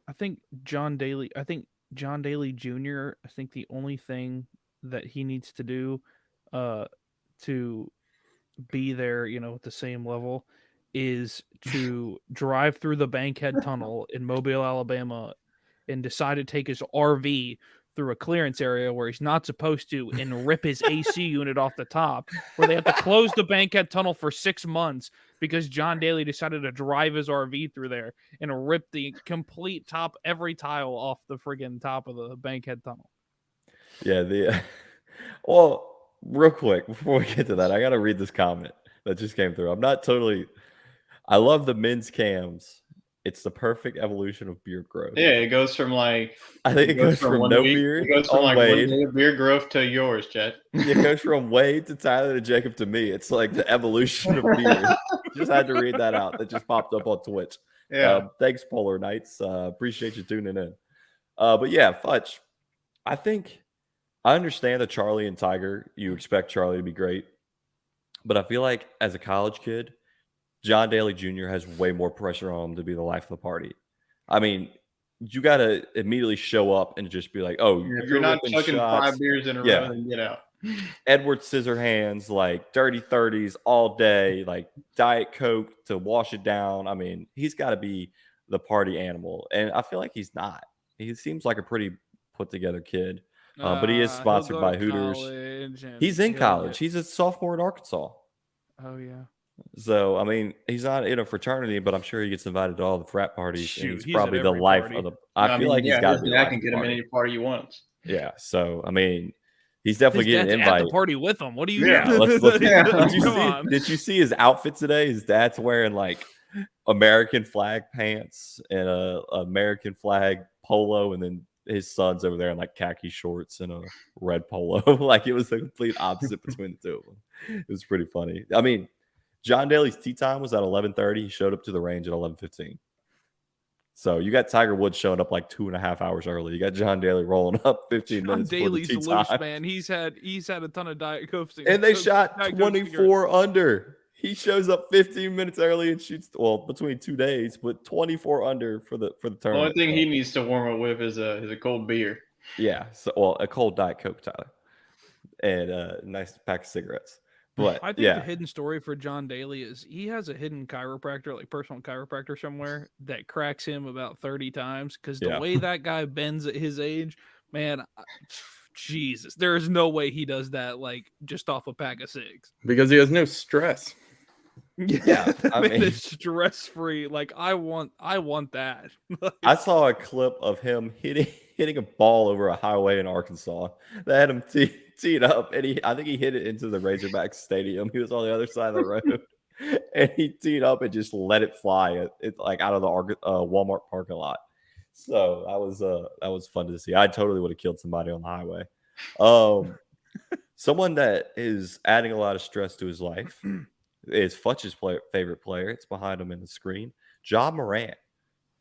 I think John Daly Jr. I think the only thing that he needs to do to be there, at the same level is to drive through the Bankhead Tunnel in Mobile, Alabama, and decide to take his RV through a clearance area where he's not supposed to and rip his AC unit off the top, where they have to close the Bankhead Tunnel for 6 months because John Daly decided to drive his RV through there and rip the complete top, every tile off the friggin' top of the Bankhead Tunnel. Yeah, well, real quick before we get to that, I gotta read this comment that just came through. I love the men's cams. It's the perfect evolution of beard growth. Yeah, it goes from like I think it goes from no beard It goes from on like Wade. 1 day of beard growth to yours, Chad. It goes from Wade to Tyler to Jacob to me. It's like the evolution of beard. Just had to read that out. That just popped up on Twitch. Yeah. Thanks, Polar Knights. Appreciate you tuning in. But yeah, Futch, I think I understand that Charlie and Tiger, you expect Charlie to be great. But I feel like as a college kid, John Daly Jr. has way more pressure on him to be the life of the party. I mean, you got to immediately show up and just be like, oh, If you're not chucking shots. 5 beers in a Yeah. row, then get out. Edward Scissorhands, like dirty 30s all day, like Diet Coke to wash it down. I mean, he's got to be the party animal. And I feel like he's not. He seems like a pretty put together kid. But he is sponsored by Hooters. He's in college. He's a sophomore in Arkansas. Oh, yeah. So, I mean, he's not in a fraternity, but I'm sure he gets invited to all the frat parties. Shoot, and he's he's probably at the every life party. of the. I feel like he's got to be. I can get him in any party you want. Yeah. So, I mean, he's definitely His getting an dad's invite. at the party with him. What do you? Yeah. mean? Did you see his outfit today? His dad's wearing like American flag pants and a American flag polo, and then his son's over there in like khaki shorts and a red polo. Like it was the complete opposite between the two of them. It was pretty funny. I mean, John Daly's tee time was at 11:30. He showed up to the range at 11:15. So you got Tiger Woods showing up like 2.5 hours early. You got John Daly rolling up 15 minutes before the tee loose, time. man. He's had a ton of Diet Coke. And they shot 24 under. He shows up 15 minutes early and shoots between 2 days, but 24 under for the tournament. The only thing he needs to warm up with is a cold beer. Yeah, so a cold Diet Coke, Tyler, and a nice pack of cigarettes. But I think the hidden story for John Daly is he has a hidden chiropractor, like personal chiropractor somewhere that cracks him about 30 times because the way that guy bends at his age, man, Jesus, there is no way he does that like just off a pack of cigs. Because he has no stress. Yeah, I mean, it's stress free. Like I want that. I saw a clip of him hitting a ball over a highway in Arkansas that had him teed up, and I think he hit it into the Razorback Stadium. He was on the other side of the road, and he teed up and just let it fly. It like out of the Walmart parking lot. So that was fun to see. I totally would have killed somebody on the highway. Someone that is adding a lot of stress to his life is Futch's favorite player. It's behind him in the screen. Ja Morant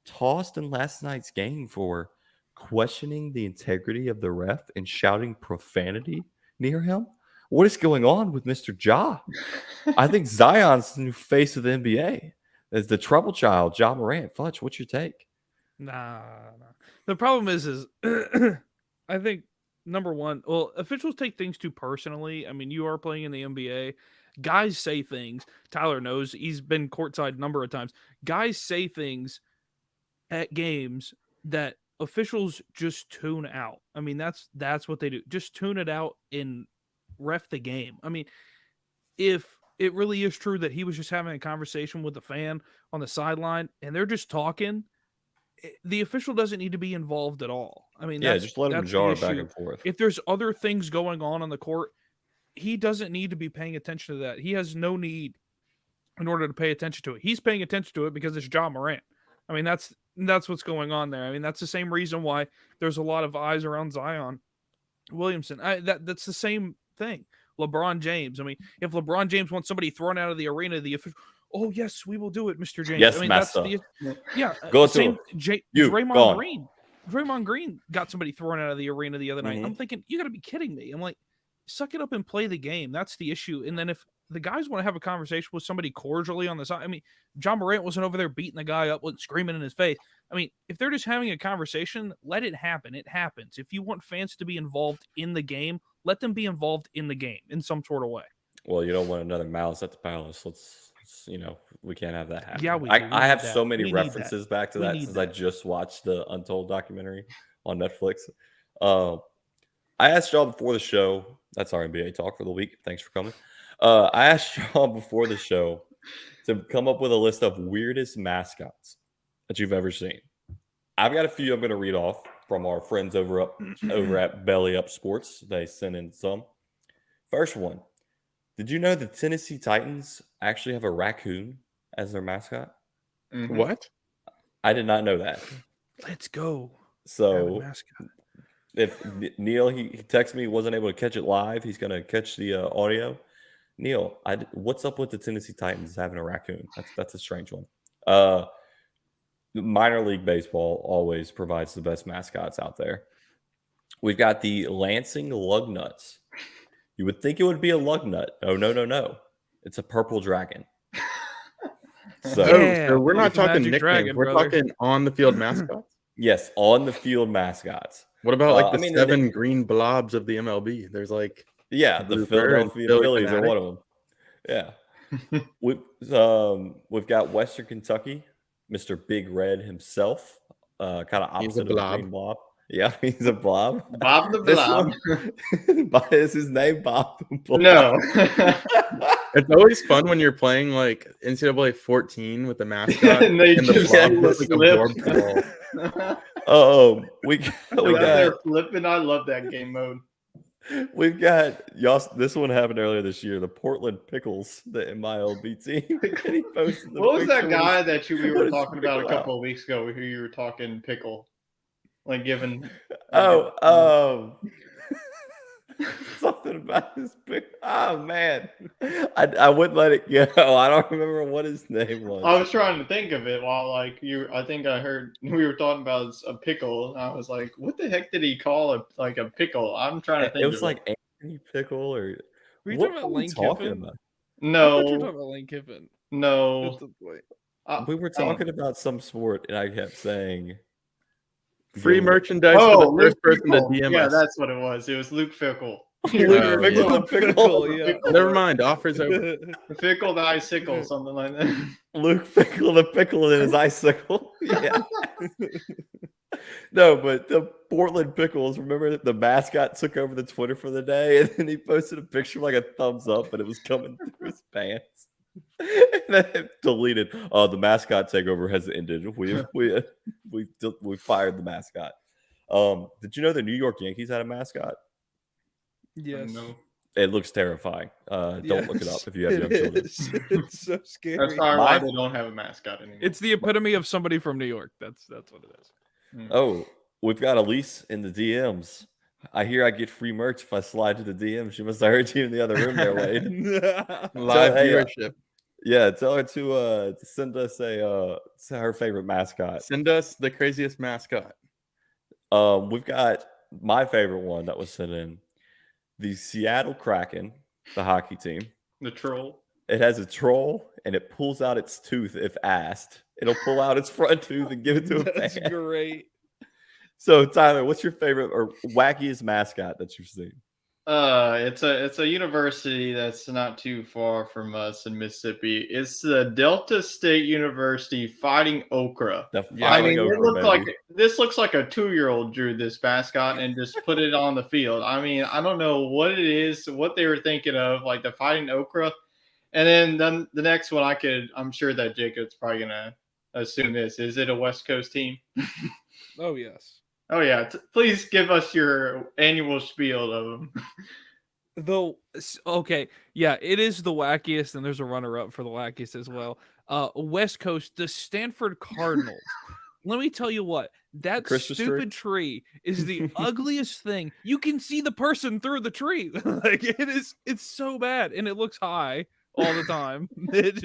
tossed in last night's game for questioning the integrity of the ref and shouting profanity near him. What is going on with Mr. Ja? I think Zion's the new face of the NBA. As the trouble child, Ja Morant. Futch, what's your take? Nah. The problem is I think number one, officials take things too personally. I mean, you are playing in the NBA. Guys say things. Tyler knows he's been courtside a number of times. Guys say things at games that officials just tune out. I mean, that's what they do. Just tune it out and ref the game. I mean, if it really is true that he was just having a conversation with a fan on the sideline and they're just talking, the official doesn't need to be involved at all. I mean, just let him jar back and forth. If there's other things going on the court, he doesn't need to be paying attention to that. He has no need in order to pay attention to it. He's paying attention to it because it's Ja Morant. I mean, that's what's going on there. I mean, that's the same reason why there's a lot of eyes around Zion Williamson. That's the same thing. LeBron James. I mean, if LeBron James wants somebody thrown out of the arena, the official, oh yes, we will do it, Mr. James. Yes, I mean, master. Go to him. Draymond Green. Draymond Green got somebody thrown out of the arena the other night. I'm thinking, you got to be kidding me. I'm like, suck it up and play the game. That's the issue. And then if the guys want to have a conversation with somebody cordially on the side. I mean, John Morant wasn't over there beating the guy up, screaming in his face. I mean, if they're just having a conversation, let it happen. It happens. If you want fans to be involved in the game, let them be involved in the game in some sort of way. Well, you don't want another Malice at the Palace. Let's we can't have that happen. Yeah, we do. I have need so that. many We need references back to We that need since I that. just watched the Untold documentary on Netflix. I asked y'all before the show. That's our NBA talk for the week. Thanks for coming. I asked y'all before the show to come up with a list of weirdest mascots that you've ever seen. I've got a few I'm going to read off from our friends over at Belly Up Sports. They sent in some. First one. Did you know the Tennessee Titans actually have a raccoon as their mascot? Mhm. What? I did not know that. Let's go. Have a So mascot. if Neil, he texted me, he wasn't able to catch it live. He's going to catch the audio. Neil, what's up with the Tennessee Titans having a raccoon? That's a strange one. Minor league baseball always provides the best mascots out there. We've got the Lansing Lugnuts. You would think it would be a lug nut. Oh, no. It's a purple dragon. So, So we're not it's a talking magic nicknames. dragon, We're brother. talking on the field mascots. yes, on the field mascots. What about like the I mean, seven green blobs of the MLB? There's like Yeah, the Grouper and Philadelphia Philly Phillies are Fanatic. one of them. Yeah. We've got Western Kentucky, Mr. Big Red himself, kind of He's a opposite of the blob. green blob. Yeah, he's a blob. Bob the This Blob. one- is his name Bob the Blob? No. It's always fun when you're playing like NCAA 14 with the mascot And they and the just blob slip. looks like a blob ball. We They're got flipping. I love that game mode. we've got y'all. This one happened earlier this year. The Portland Pickles, the MILB team. And he posted the What was that picture guy with that we with were his talking about a pickle couple of weeks ago? Who you were talking pickle, like giving? Something about his pick. Oh man, I wouldn't let it go. I don't remember what his name was. I was trying to think of it while I think I heard we were talking about a pickle. And I was like, what the heck did he call a pickle? I'm trying to think. It was of like Anthony Pickle or Were you what talking about were we Lane talking Kiffin? about? I thought you were talking No, about Lane Kiffin. no. That's the point. We were talking about some sport, and I kept saying Free Gilbert. merchandise for the Luke first person to Fickle. DM Yeah, us. that's what it was. It was Luke Fickle. Luke Oh, Fickle yeah. the Pickle. Yeah. Never mind. Offers over. The Fickle, the icicle, something like that. Luke Fickle the Pickle in his icicle. Yeah. No, but the Portland Pickles, remember the mascot took over the Twitter for the day, and then he posted a picture like a thumbs up, but it was coming through his pants. And then it deleted. Oh, the mascot takeover has ended. We fired the mascot. Did you know the New York Yankees had a mascot? Yes. No. It looks terrifying. Don't look it up if you have young children. It's so scary. That's probably why they don't have a mascot anymore. It's the epitome of somebody from New York. That's what it is. Oh, we've got Elise in the DMs. I hear I get free merch if I slide to the DMs. She must have heard you in the other room there, Wade. Live hey, viewership. Yeah, tell her to send us her favorite mascot. Send us the craziest mascot. We've got my favorite one that was sent in. The Seattle Kraken, the hockey team. The troll. It has a troll, and it pulls out its tooth if asked. It'll pull out its front tooth and give it to a That's fan. great. So, Tyler, what's your favorite or wackiest mascot that you've seen? It's a university that's not too far from us in Mississippi. It's the Delta State University Fighting Okra. I mean, this looks like a 2-year-old drew this mascot and just put it on the field. I mean, I don't know what it is, what they were thinking of, like the Fighting Okra. And then the next one, I'm sure that Jacob's probably gonna assume this. Is it a West Coast team? Oh yes. Oh yeah. Please give us your annual spiel of them. Though, okay, yeah, it is the wackiest, and there's a runner-up for the wackiest as well. West Coast, the Stanford Cardinals. Let me tell you what, that Christmas stupid tree is the ugliest thing. You can see the person through the tree. Like it's so bad, and it looks high all the time. It's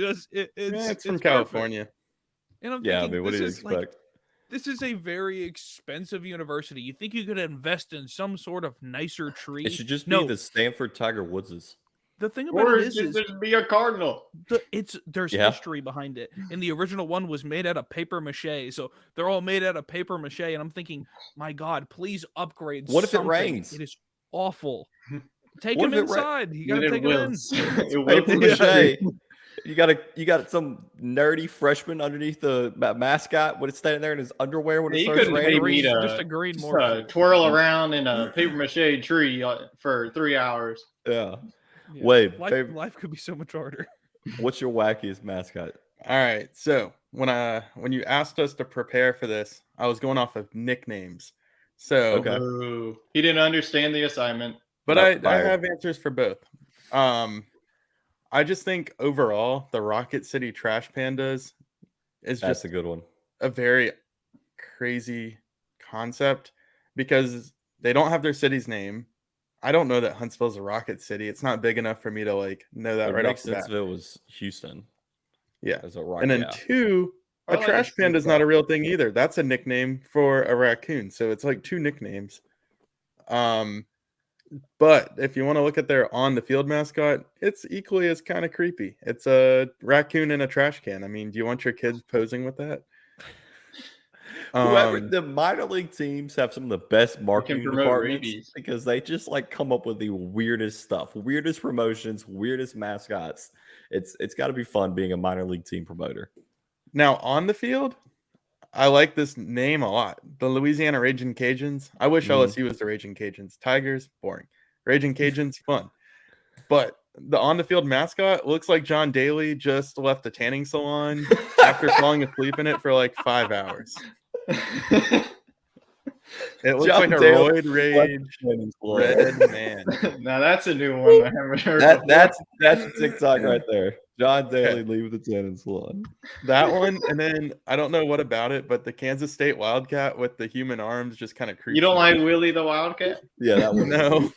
from perfect. California. And I'm Yeah, I thinking, mean, what do you this is, like, expect? this is a very expensive university. You think you could invest in some sort of nicer tree? It should just be No. the Stanford Tiger Woodses. The thing about Or it is just be a cardinal. There's Yeah. history behind it. And the original one was made out of paper mache, so they're all made out of paper mache. And I'm thinking, my God, please upgrade. What if it something. rains? It is awful. Take What him if it inside. You Then gotta it take him in. wilts. It wilts Paper in the mache. street. You got some nerdy freshman underneath the mascot when it's standing there in his underwear when it You starts couldn't raining. pay me to Just a green morph. twirl around in a paper mache tree for 3 hours. Yeah. Yeah. Wade, Life could be so much harder. what's your wackiest mascot? All right. So when you asked us to prepare for this, I was going off of nicknames. So, Okay. Ooh. He didn't understand the assignment. but Not I fired. have answers for both. I just think overall the Rocket City Trash Pandas is That's just a good one. a very crazy concept because they don't have their city's name. I don't know that Huntsville's a rocket city. It's not big enough for me to like know that It right off makes the bat. sense if it was Houston. Yeah. As a rock. And then yeah. two, I a like trash the panda is Steve not a real Ballmer. thing either. That's a nickname for a raccoon. So it's like two nicknames. But if you want to look at their on the field mascot, it's equally as kind of creepy. It's a raccoon in a trash can. I mean, do you want your kids posing with that? Whoever the minor league teams have some of the best marketing promote departments rabies. because they just like come up with the weirdest stuff, weirdest promotions, weirdest mascots. It's got to be fun being a minor league team promoter. Now on the field, I like this name a lot. The Louisiana Raging Cajuns. I wish LSU was the Raging Cajuns. Tigers, boring. Raging Cajuns, fun. But the on the field mascot looks like John Daly just left a tanning salon after falling asleep in it for like 5 hours. It looks John like a Daly roid rage red man. Now that's a new one I haven't heard. That before. that's a TikTok right there. John Daly leave the tanning salon. That one, and then I don't know what about it, but the Kansas State Wildcat with the human arms just kind of creeps. You don't me like out. Willie the Wildcat? Yeah, that one. No.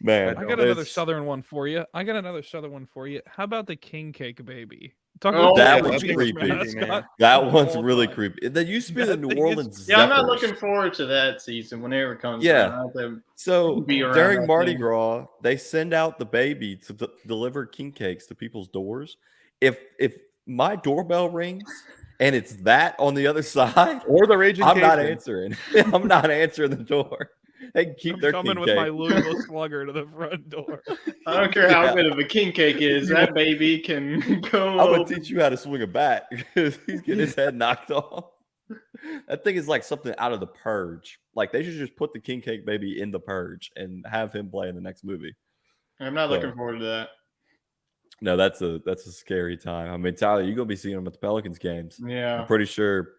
Man, I got another there's- southern one for you. How about the king cake baby? Oh, that yeah, one's that's Japanese creepy, mascot man. That of one's all really time. creepy. That used to be the That New thing is- Orleans Yeah, I'm not Zephyrs. looking forward to that season whenever it comes. Yeah. around. I have to So be around during that Mardi thing. Gras, they send out the baby to deliver king cakes to people's doors. If my doorbell rings and it's that on the other side, Or the Raging I'm not Cajun. answering. I'm not answering the door. They can keep I'm their coming king with cake. my Louisville Slugger to the front door. I don't care how Yeah. good of a king cake is. That baby can go. I'm gonna over. teach you how to swing a bat because he's getting his head knocked off. That thing is like something out of the Purge. Like they should just put the king cake baby in the Purge and have him play in the next movie. I'm not looking So- forward to that. No, that's a scary time. I mean, Tyler, you're gonna be seeing him at the Pelicans games. Yeah. I'm pretty sure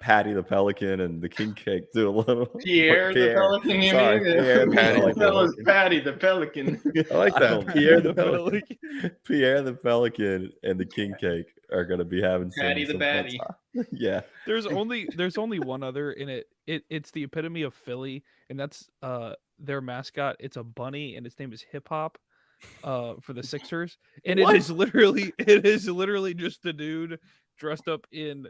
Patty the Pelican and the king cake do a little. Pierre the Pelican, you Sorry, mean? Pierre the Patty the Pelican. That was Patty the Pelican. I like I that. don't- Pierre the Pelican. Pierre the Pelican and the king cake are gonna be having Patty the some fun Batty. time. Yeah. There's only one other in it. It's the epitome of Philly, and that's their mascot. It's a bunny, and its name is Hip Hop. For the Sixers, and What? it is literally just the dude dressed up in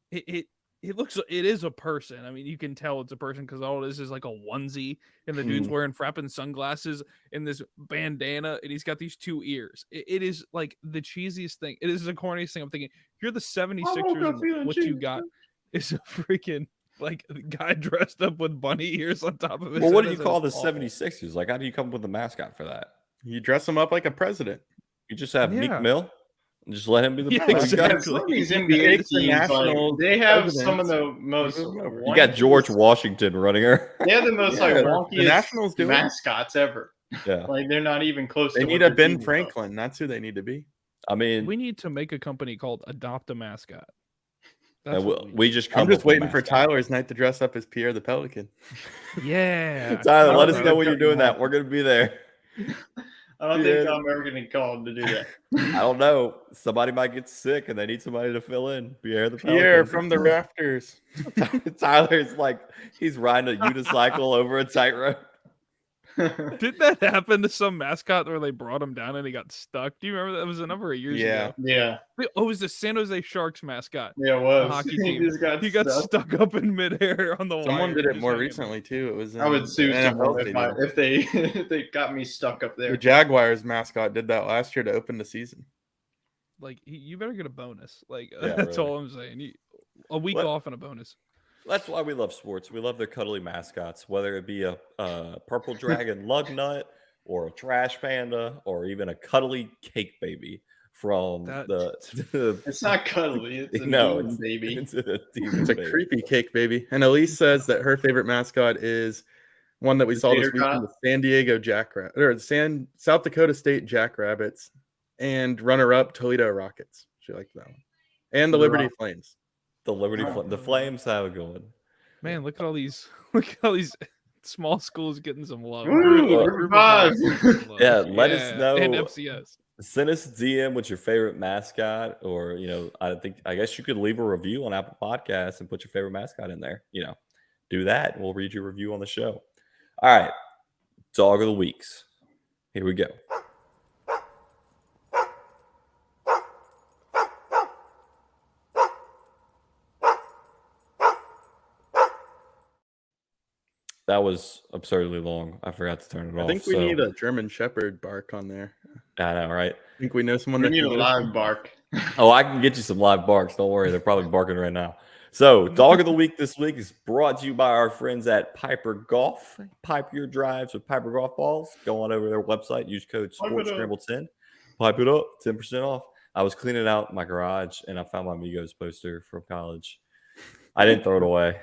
it. It is a person. I mean, you can tell it's a person because all it is like a onesie, and the dude's wearing frapping sunglasses and this bandana, and he's got these two ears. It is like the cheesiest thing. It is the corniest thing. I'm thinking, you're the 76ers, up feeling and what you cheesy. got is a freaking like the guy dressed up with bunny ears on top of his Well, what do head. you call the It's awful. 76ers? Like, how do you come up with a mascot for that? You dress him up like a president. You just have Yeah. Meek Mill and just let him be the Yeah, president. You got- exactly. Some of these He NBA takes the teams, like, national they have presidents some of the most. and move 'em over. You got George wonkiest- Washington running her. They have the most Yeah, like the wonkiest Nationals do it. mascots ever. Yeah. Like they're not even close. They to need what a their Ben team is. Franklin. That's who they need to be. I mean, We need to make a company called Adopt a Mascot. and what we just come I'm just up with waiting for mascots. Tyler's night to dress up as Pierre the Pelican. Yeah. Tyler, let us Oh, know when you're okay. doing that. We're gonna be there. I don't Yeah. think I'm ever going to call to do that. I don't know. Somebody might get sick and they need somebody to fill in. Pierre the Pierre Pelican. from the rafters. Tyler's like he's riding a unicycle over a tightrope. Did that happen to some mascot where they brought him down and he got stuck? Do you remember that? It was a number of years Yeah. ago. Yeah, Oh, it was the San Jose Sharks mascot. yeah, it The was. hockey He team. just got He got stuck. stuck up in midair on the wire. Someone did it just more hanging. recently too. It was in I would sue the NFL someone stadium. if they if they got me stuck up The there. Jaguars mascot did that last year to open the season. Like you better get a bonus. Like Yeah, that's really. all I'm saying. A week What? off and a bonus. That's why we love sports. We love their cuddly mascots, whether it be a purple dragon lug nut or a trash panda or even a cuddly cake baby from That- the It's not cuddly. It's a no, demon baby. It's a demon It's a baby. creepy cake baby. And Elise says that her favorite mascot is one that we The saw this tater weekend, tot? the San Diego Jackrabbit or South Dakota State Jackrabbits, and runner-up Toledo Rockets. She liked that one, and the The Liberty Rock- Flames. The Liberty, Oh. the Flames have a good one. Man, look at all these. Look at all these small schools getting some love. Woo, Group Group of five five. getting some love. Yeah, let us Yeah, know. And FCS. Send us a DM with your favorite mascot, or I guess you could leave a review on Apple Podcasts and put your favorite mascot in there. Do that, and we'll read your review on the show. All right, dog of the weeks. Here we go. That was absurdly long. I forgot to turn it off. I think we need a German Shepherd bark on there. I know, right? I think we know someone We that need a can do it. live bark. Oh, I can get you some live barks. Don't worry. They're probably barking right now. So, Dog of the Week this week is brought to you by our friends at Piper Golf. Pipe your drives with Piper Golf balls. Go on over to their website. Use code Pipe it up. SportsScramble10. Pipe it up. 10% off. I was cleaning out my garage, and I found my Migos poster from college. I didn't throw it away.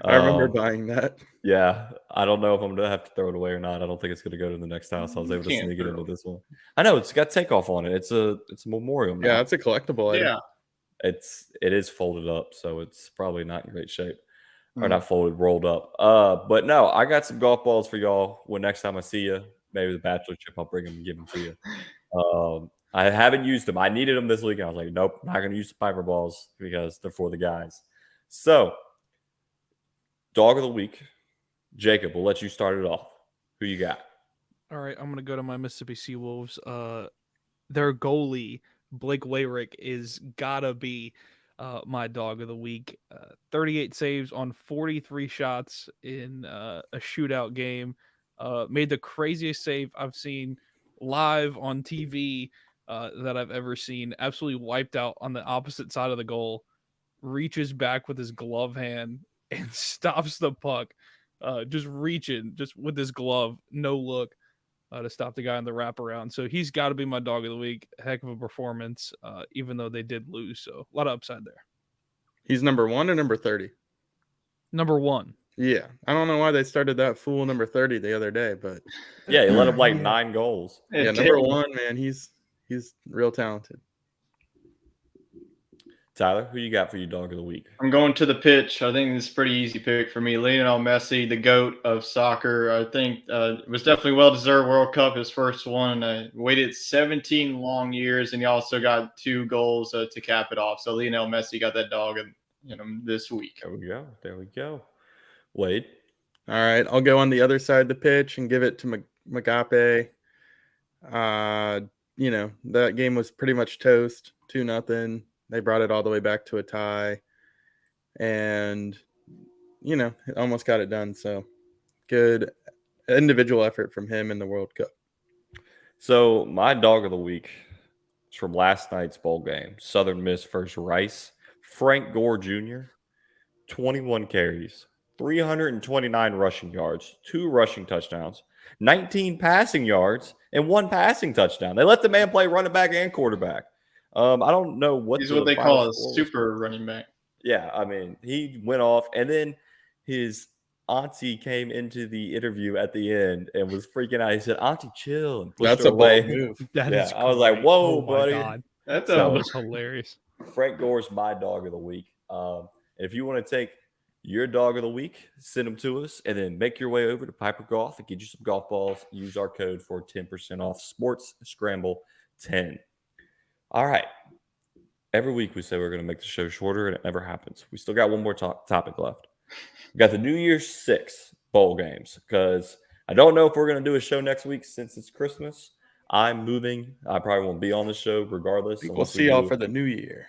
I remember buying that. Yeah, I don't know if I'm going to have to throw it away or not. I don't think it's going to go to the next house. I was You able to can't sneak it throw into it. this one. I know. It's got takeoff on it. It's a memorial now. Yeah, it's a collectible item. Yeah. It is folded up, so it's probably not in great shape. Or Mm. not folded, rolled up. But no, I got some golf balls for y'all when next time I see you. Maybe the bachelor chip, I'll bring them and give them to you. I haven't used them. I needed them this weekend. I was like, nope, not going to use the Piper balls because they're for the guys. So, dog of the week, Jacob, we'll let you start it off. Who you got? All right, I'm gonna go to my Mississippi Seawolves. Their goalie Blake Wayrick is gotta be my dog of the week. 38 saves on 43 shots in a shootout game. Made the craziest save I've seen live on TV that I've ever seen. Absolutely wiped out on the opposite side of the goal. Reaches back with his glove hand and stops the puck. Just reaching, just with his glove, no look, to stop the guy in the wraparound. So he's got to be my dog of the week. Heck of a performance, even though they did lose. So a lot of upside there. He's number 1 or number 30? Number 1. Yeah. I don't know why they started that fool number 30 the other day, but Yeah, he let up like 9 goals. yeah, number 1, man, he's real talented. Tyler, who you got for your dog of the week? I'm going to the pitch. I think this is a pretty easy pick for me. Lionel Messi, the GOAT of soccer. I think it was definitely well-deserved World Cup, his first one. Waited 17 long years, and he also got 2 goals to cap it off. So Lionel Messi got that dog this week. There we go. Wade. All right, I'll go on the other side of the pitch and give it to Magape. That game was pretty much toast, 2-0. They brought it all the way back to a tie, and almost got it done. So good individual effort from him in the World Cup. So my dog of the week is from last night's bowl game. Southern Miss versus Rice. Frank Gore Jr., 21 carries, 329 rushing yards, 2 rushing touchdowns, 19 passing yards, and 1 passing touchdown. They let the man play running back and quarterback. I don't know what He's what they final call a score was. super running back. Yeah, I mean, he went off, and then his auntie came into the interview at the end and was freaking out. He said, "Auntie, chill," and pushed That's her a away. bold move. That Yeah, is I was like, great. "Whoa, Oh my buddy." God. That's So- That a was hilarious. Frank Gore's my dog of the week. If you want to take your dog of the week, send them to us, and then make your way over to Piper Golf and get you some golf balls. Use our code for 10% off. Sports Scramble 10. All right. Every week we say we're going to make the show shorter, and it never happens. We still got one more topic left. We got the New Year's 6 bowl games because I don't know if we're going to do a show next week since it's Christmas. I'm moving. I probably won't be on the show regardless. We'll Unless see y'all for the new year.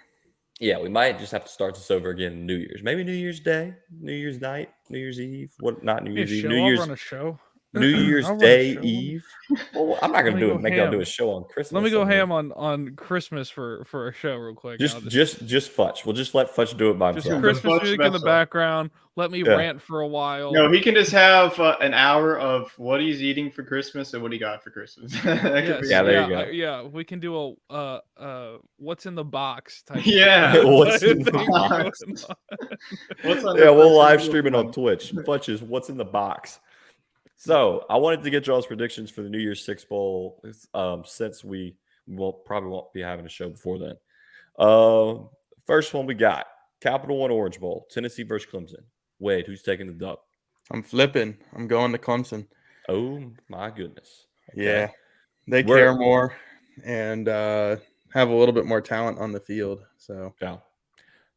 Yeah, we might just have to start this over again New Year's. Maybe New Year's Day, New Year's night, New Year's Eve. What? Not New Year's Eve. New I'll Year's run a show. New Year's I'll run a Day show. Eve. Well, I'm not going to do it. Make y'all do a show on Christmas. Let me go ham on Christmas for a show real quick. Just Futch. We'll just let Futch do it by just himself. Christmas music in the background. Let me rant for a while. No, he can just have an hour of what he's eating for Christmas and what he got for Christmas. There you go. Yeah, we can do a what's in the box type. Yeah, what's in the box? We'll live stream it on Twitch. Futch's what's in the box. So I wanted to get y'all's predictions for the New Year's Six Bowl since we probably won't be having a show before then. First one we got Capital One Orange Bowl, Tennessee versus Clemson. Wade, who's taking the dub? I'm flipping. I'm going to Clemson. Oh my goodness. Okay. Yeah, they care more and have a little bit more talent on the field. So yeah.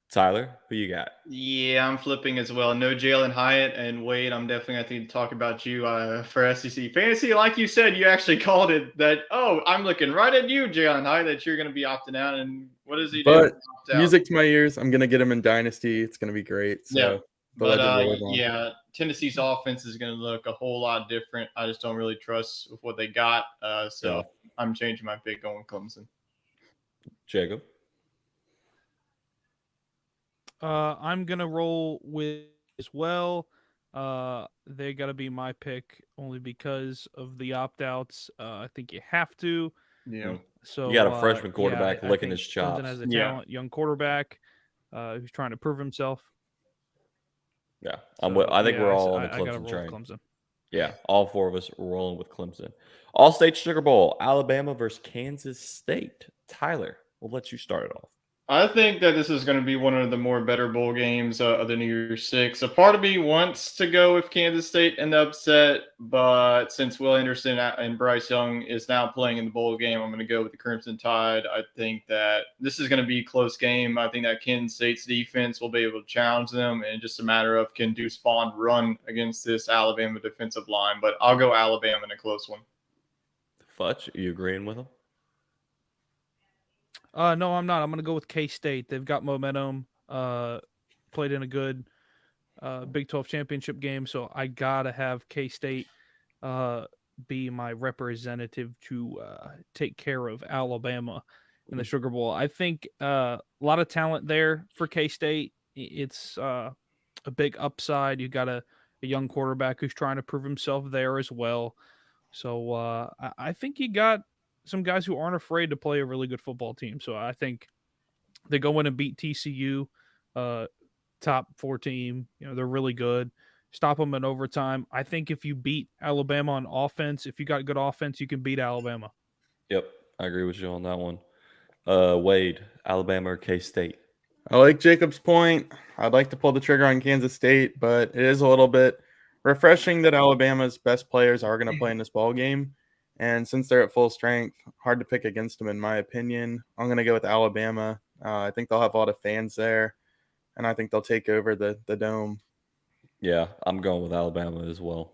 Tyler, who you got? Yeah, I'm flipping as well. No Jalen Hyatt, and Wade, I'm definitely going to need to talk about you for SEC Fantasy. Like you said, you actually called it that, I'm looking right at you, Jalen Hyatt, that you're going to be opting out. And what does he do? But music to my ears. I'm going to get him in Dynasty. It's going to be great. So, yeah, Tennessee's offense is going to look a whole lot different. I just don't really trust with what they got. I'm changing my pick going Clemson. Jacob? I'm gonna roll with as well. They got to be my pick only because of the opt-outs. I think you have to. Yeah. So you got a freshman quarterback licking his chops. Clemson has a talent, young quarterback who's trying to prove himself. Yeah, I think we're all on the Clemson train. Clemson. Yeah, all four of us are rolling with Clemson. All-State Sugar Bowl, Alabama versus Kansas State. Tyler, we'll let you start it off. I think that this is going to be one of the more better bowl games of the New Year's Six. A part of me wants to go with Kansas State in the upset, but since Will Anderson and Bryce Young is now playing in the bowl game, I'm going to go with the Crimson Tide. I think that this is going to be a close game. I think that Kansas State's defense will be able to challenge them, and just a matter of can Deuce Vaughn run against this Alabama defensive line. But I'll go Alabama in a close one. Futch, are you agreeing with him? No, I'm not. I'm going to go with K-State. They've got momentum, played in a good Big 12 championship game, so I got to have K-State be my representative to take care of Alabama in the Sugar Bowl. I think a lot of talent there for K-State. It's a big upside. You got a young quarterback who's trying to prove himself there as well. So I think you got some guys who aren't afraid to play a really good football team. So I think they go in and beat TCU, top 4 team. They're really good. Stop them in overtime. I think if you beat Alabama on offense, if you got good offense, you can beat Alabama. Yep, I agree with you on that one. Wade, Alabama or K-State? I like Jacob's point. I'd like to pull the trigger on Kansas State, but it is a little bit refreshing that Alabama's best players are going to play in this ball game. And since they're at full strength, hard to pick against them, in my opinion. I'm going to go with Alabama. I think they'll have a lot of fans there, and I think they'll take over the dome. Yeah, I'm going with Alabama as well.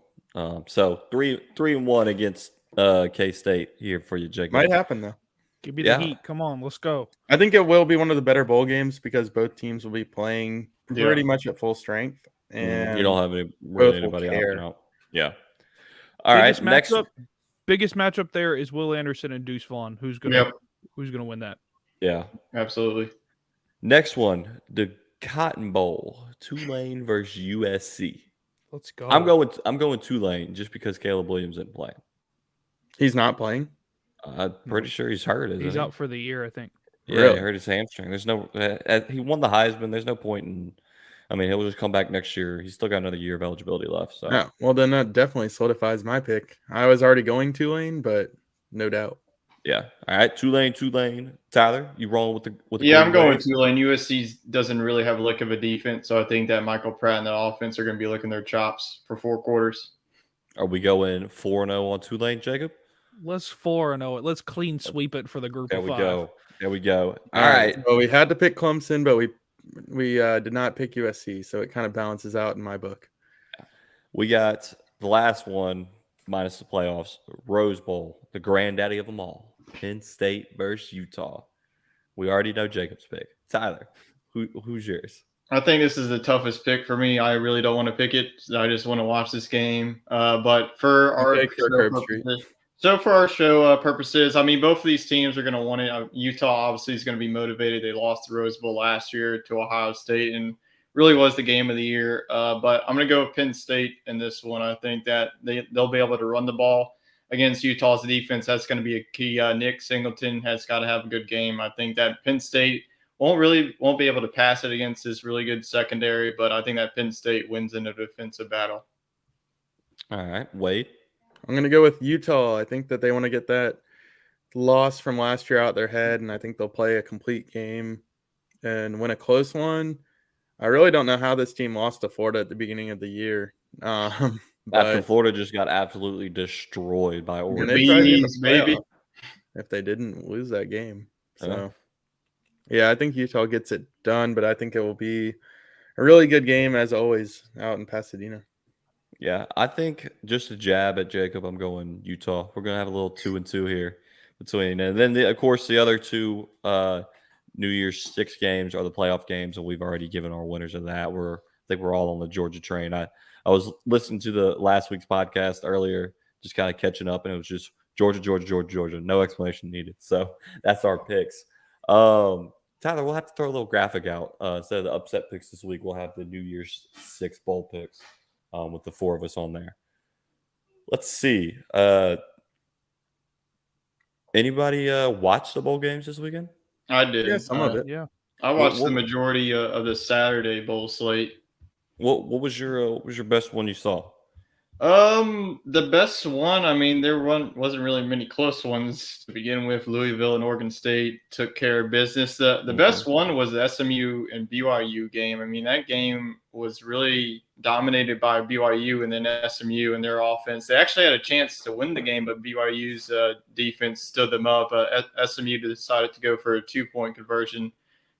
So 3-1 against K-State here for you, Jacob. Might happen, though. Give me the heat. Come on, let's go. I think it will be one of the better bowl games because both teams will be playing pretty much at full strength. And you don't have anybody out. Yeah. All biggest right, next biggest matchup there is Will Anderson and Deuce Vaughn. Who's gonna win that? Yeah, absolutely. Next one, the Cotton Bowl, Tulane versus USC. Let's go. I'm going Tulane just because Caleb Williams isn't playing. He's not playing. I'm pretty sure he's hurt. He's out for the year, I think. Yeah, really? He hurt his hamstring. There's no. He won the Heisman. There's no point in. I mean, he'll just come back next year. He's still got another year of eligibility left. So yeah, well, then that definitely solidifies my pick. I was already going Tulane, but no doubt. Yeah. All right, Tulane. Tyler, you rolling with the? Yeah, I'm going with Tulane. USC doesn't really have a lick of a defense, so I think that Michael Pratt and that offense are going to be licking their chops for 4 quarters. Are we going 4-0 on Tulane, Jacob? Let's 4-0 it. Let's clean sweep it for the group of 5. There we go. All right. Well, we had to pick Clemson, but we did not pick USC, so it kind of balances out in my book. We got the last one minus the playoffs. Rose Bowl, the granddaddy of them all. Penn State versus Utah. We already know Jacob's pick. Tyler, who's yours? I think this is the toughest pick for me. I really don't want to pick it. I just want to watch this game. But for our Take show Herb Street. purposes, I mean, both of these teams are going to want it. Utah obviously is going to be motivated. They lost the Rose Bowl last year to Ohio State and really was the game of the year. But I'm going to go with Penn State in this one. I think that they'll be able to run the ball against Utah's defense. That's going to be a key. Nick Singleton has got to have a good game. I think that Penn State won't be able to pass it against this really good secondary, but I think that Penn State wins in a defensive battle. All right, Wade. I'm going to go with Utah. I think that they want to get that loss from last year out their head, and I think they'll play a complete game and win a close one. I really don't know how this team lost to Florida at the beginning of the year. After But Florida just got absolutely destroyed by Oregon. they'd probably be in the Bees, baby. playoff if they didn't lose that game. So, yeah, I think Utah gets it done, but I think it will be a really good game, as always, out in Pasadena. Yeah, I think just a jab at Jacob, I'm going Utah. We're going to have a little 2-2 here between. And then, of course, the other two New Year's 6 games are the playoff games, and we've already given our winners of that. I think we're all on the Georgia train. I was listening to the last week's podcast earlier, just kind of catching up, and it was just Georgia, Georgia, Georgia, Georgia. No explanation needed. So that's our picks. Tyler, we'll have to throw a little graphic out. Instead of the upset picks this week, we'll have the New Year's 6 bowl picks with the 4 of us on there. Let's see. Anybody watch the bowl games this weekend? I did. Yeah, some of it. Yeah. I watched the majority of the Saturday bowl slate. What was your best one you saw? The best one, I mean, wasn't really many close ones to begin with. Louisville and Oregon State took care of business. The best one was the SMU and BYU game. I mean, that game was really dominated by BYU and then SMU and their offense. They actually had a chance to win the game, but BYU's defense stood them up. SMU decided to go for a 2-point conversion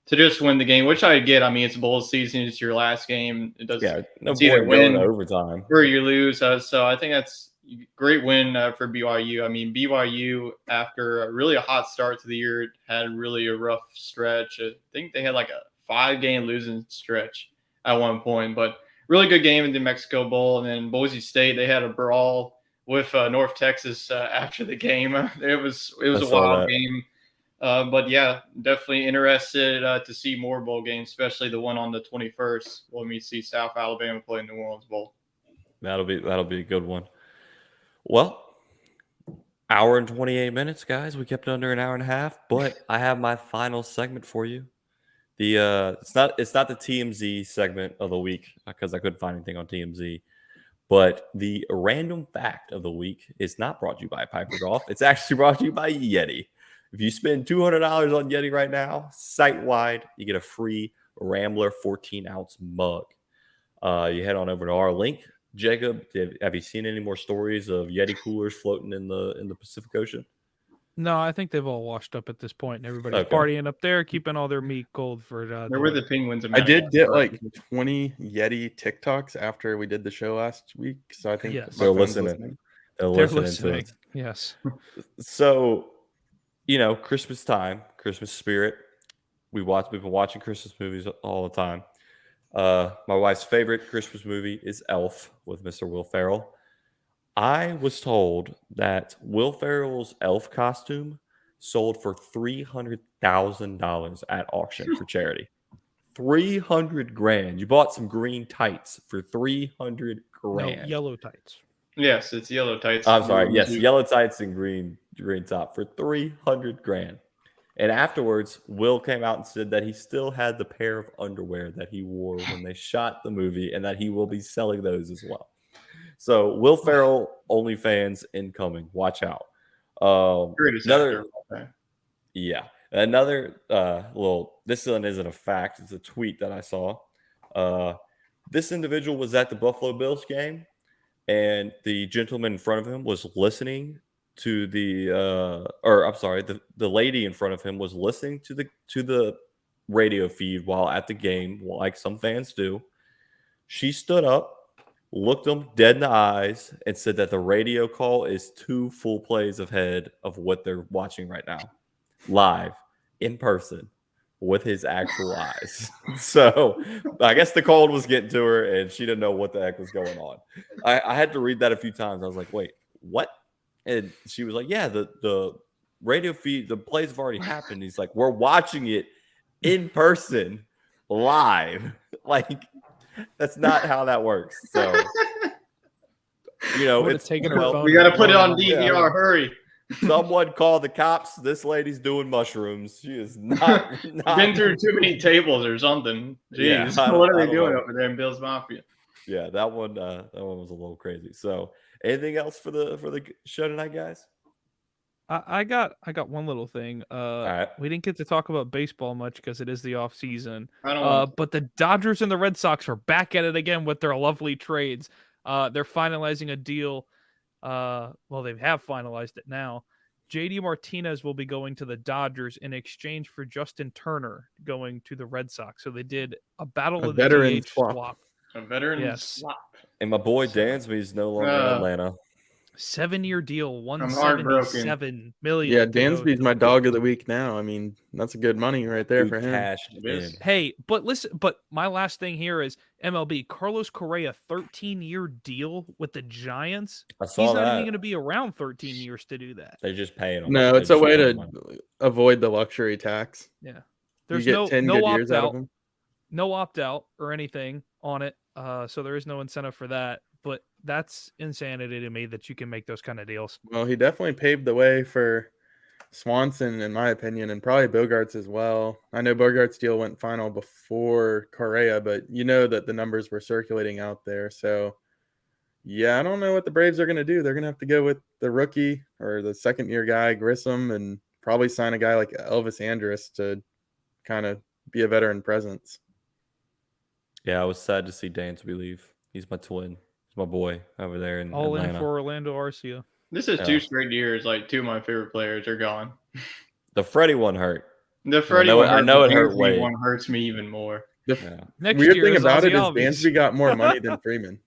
to just win the game, which I get. I mean, it's bowl season. It's your last game. It doesn't. Yeah, no it's either point going to win overtime or you lose. So I think that's a great win for BYU. I mean, BYU, after a hot start to the year, had really a rough stretch. I think they had like a 5-game losing stretch at one point, but really good game in the Mexico Bowl. And then Boise State, they had a brawl with North Texas after the game. It was a wild game. But yeah, definitely interested to see more bowl games, especially the one on the 21st when we see South Alabama play in the New Orleans Bowl. That'll be a good one. Well, hour and 28 minutes, guys. We kept it under an hour and a half, but I have my final segment for you. It's not the TMZ segment of the week because I couldn't find anything on TMZ. But the random fact of the week is not brought to you by Piper Golf. It's actually brought to you by YETI. If you spend $200 on YETI right now, site-wide, you get a free Rambler 14-ounce mug. You head on over to our link. Jacob, have you seen any more stories of YETI coolers floating in the Pacific Ocean? No, I think they've all washed up at this point, and everybody's partying up there, keeping all their meat cold for. There were the penguins. I did get like 20 YETI TikToks after we did the show last week, so I think they're listening. They're listening. Yes. So, Christmas time, Christmas spirit. We've been watching Christmas movies all the time. My wife's favorite Christmas movie is Elf with Mr. Will Ferrell. I was told that Will Ferrell's elf costume sold for $300,000 at auction for charity. $300,000. You bought some green tights for $300,000. No, yellow tights. Yes, it's yellow tights. I'm sorry. Yes, yellow tights and green top for $300,000. And afterwards, Will came out and said that he still had the pair of underwear that he wore when they shot the movie, and that he will be selling those as well. So Will Ferrell OnlyFans incoming. Watch out. Another little. This one isn't a fact. It's a tweet that I saw. This individual was at the Buffalo Bills game, and the gentleman in front of him was listening to the lady in front of him was listening to the radio feed while at the game, like some fans do. She stood up, looked them dead in the eyes and said that the radio call is 2 full plays ahead of what they're watching right now, live, in person, with his actual eyes. So I guess the cold was getting to her, and she didn't know what the heck was going on. I had to read that a few times. I was like, wait, what? And she was like, yeah, the radio feed, the plays have already happened. He's like, we're watching it in person, live. Like, that's not how that works. So, Would've it's taken her phone We got to and put it on blown DVR. Yeah. Hurry. Someone call the cops. This lady's doing mushrooms. She is not Been through too many tables or something. Yeah, Jeez. I don't- What are I they don't doing know. over there in Bill's Mafia? Yeah, that one was a little crazy. So, anything else for the show tonight, guys? I got one little thing. All right. We didn't get to talk about baseball much because it is the off season. I don't want But the Dodgers and the Red Sox are back at it again with their lovely trades. They're finalizing a deal. Well, they have finalized it now. JD Martinez will be going to the Dodgers in exchange for Justin Turner going to the Red Sox. So they did a battle A of the veteran DH swap. swap. a veteran Yes. swap. And my boy Dansby's no longer in Atlanta. 7-year deal, heartbroken. $177 million. Yeah, to go to Dansby's the my Blue dog of the week now. I mean, that's a good money right there Dude for him. cashed It is. in. Hey, but listen, but my last thing here is MLB. Carlos Correa, 13-year deal with the Giants. I He's saw not that. even going to be around 13 years to do that. They're just paying him. No, They it's a just way pay him to money. avoid the luxury tax. Yeah. You There's get 10 no good opt years out of out, him. no opt out or anything on it. So there is no incentive for that. But that's insanity to me that you can make those kind of deals. Well, he definitely paved the way for Swanson, in my opinion, and probably Bogarts as well. I know Bogarts' deal went final before Correa, but you know that the numbers were circulating out there. So, yeah, I don't know what the Braves are going to do. They're going to have to go with the rookie or the second-year guy, Grissom, and probably sign a guy like Elvis Andrus to kind of be a veteran presence. Yeah, I was sad to see Dansby leave. He's my twin. He's my boy over there in All Atlanta. in for Orlando Arcia. This is Yeah. 2 straight years. Like 2 of my favorite players are gone. The Freddie one hurt. The Freddie know one it- I hurt, know the it hurt Dansby Wade. one hurts me even more. The Yeah. Next weird year thing is about Ozzy it is Albies. Dansby got more money than Freeman.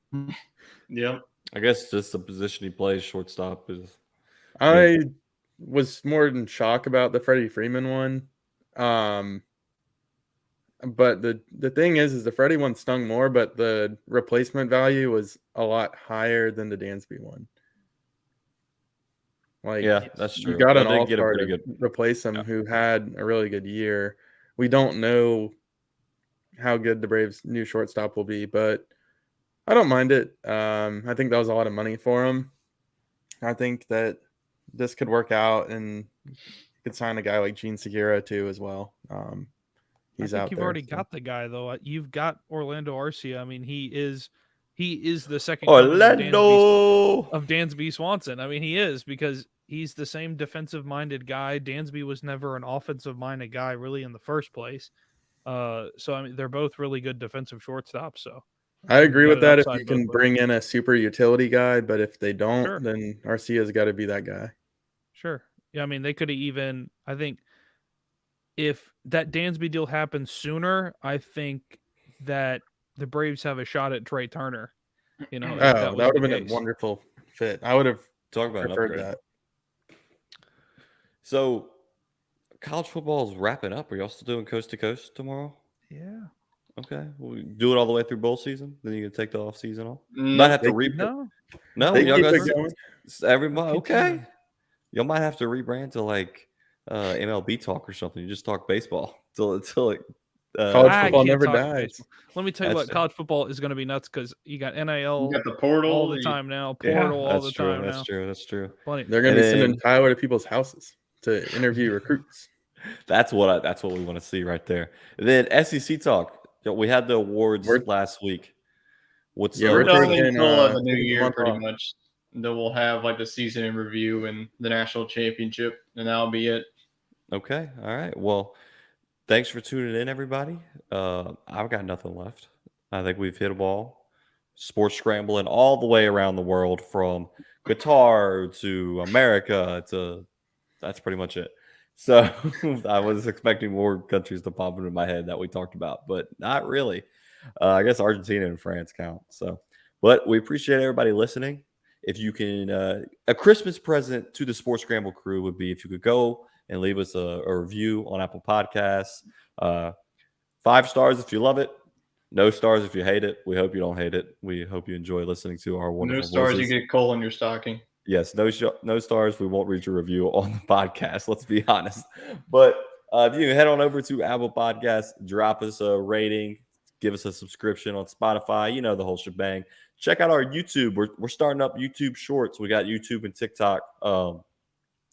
Yep. I guess just the position he plays, shortstop, is I was more in shock about the Freddie Freeman one. But the thing is the Freddie one stung more, but the replacement value was a lot higher than the Dansby one. Like, yeah, that's true. you got They an did get a all-star pretty to good. replace him who had a really good year. We don't know how good the Braves' new shortstop will be, but I don't mind it. I think that was a lot of money for him. I think that this could work out, and you could sign a guy like Gene Segura too as well. He's I think out you've there, already so. got the guy though. You've got Orlando Arcia. I mean, he is the second coming Orlando. of Dansby Swanson. I mean, he is, because he's the same defensive-minded guy. Dansby was never an offensive-minded guy really in the first place. So I mean, they're both really good defensive shortstops. So I agree got with an that if upside you can both ways. bring in a super utility guy, but if they don't, Sure. then Arcia's got to be that guy. Sure. Yeah, I mean, they could have even, I think, if that Dansby deal happens sooner, I think that the Braves have a shot at Trey Turner. You know, if Oh, that that was would the have been case. a wonderful fit. I would have Talk about an preferred upgrade. that. So, college football is wrapping up. Are y'all still doing coast to coast tomorrow? Yeah. Okay, we'll do it all the way through bowl season. Then you can take the off season off. Mm, Might have to They- No, They y'all keep guys it going. every month. Okay, continuing. y'all might have to rebrand to like MLB talk or something. You just talk baseball until it. College I football can't never talk dies. baseball. Let me tell you That's- what, college football is going to be nuts because you got NIL You got the portal all the you- time now, Yeah, portal all that's the true. time That's now. true. That's true. Plenty. They're going to be And sending then- Tyler to people's houses to interview recruits. That's what we want to see right there. And then SEC talk. We had the awards We're- last week. What's Yeah, We're we're done taking, until the new taking a year, month pretty off. much. Then we'll have like the season in review and the national championship, and that'll be it. Okay. All right. Well, thanks for tuning in, everybody. I've got nothing left. I think we've hit a ball. Sports scrambling all the way around the world, from Qatar to America to that's pretty much it. So I was expecting more countries to pop into my head that we talked about, but not really. I guess Argentina and France count. So, But we appreciate everybody listening. If you can, a Christmas present to the Sports Scramble crew would be if you could go and leave us a review on Apple Podcasts. 5 stars if you love it. No stars if you hate it. We hope you don't hate it. We hope you enjoy listening to our wonderful No stars, voices. you get coal in your stocking. Yes, no stars. We won't read your review on the podcast. Let's be honest. But if you can head on over to Apple Podcasts, drop us a rating, give us a subscription on Spotify. You know the whole shebang. Check out our YouTube. We're starting up YouTube Shorts. We got YouTube and TikTok.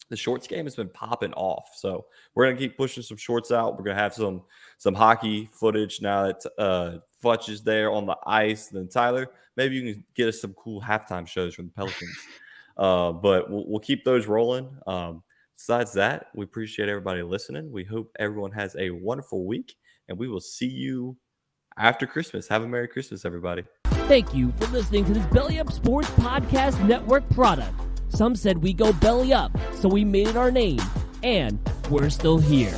The shorts game has been popping off, so we're gonna keep pushing some shorts out. We're gonna have some hockey footage now that Futch is there on the ice. Then Tyler, maybe you can get us some cool halftime shows from the Pelicans. But we'll keep those rolling. Besides that, we appreciate everybody listening. We hope everyone has a wonderful week, and we will see you after Christmas. Have a Merry Christmas, everybody. Thank you for listening to this Belly Up Sports Podcast Network product. Some said we go belly up, so we made it our name, and we're still here.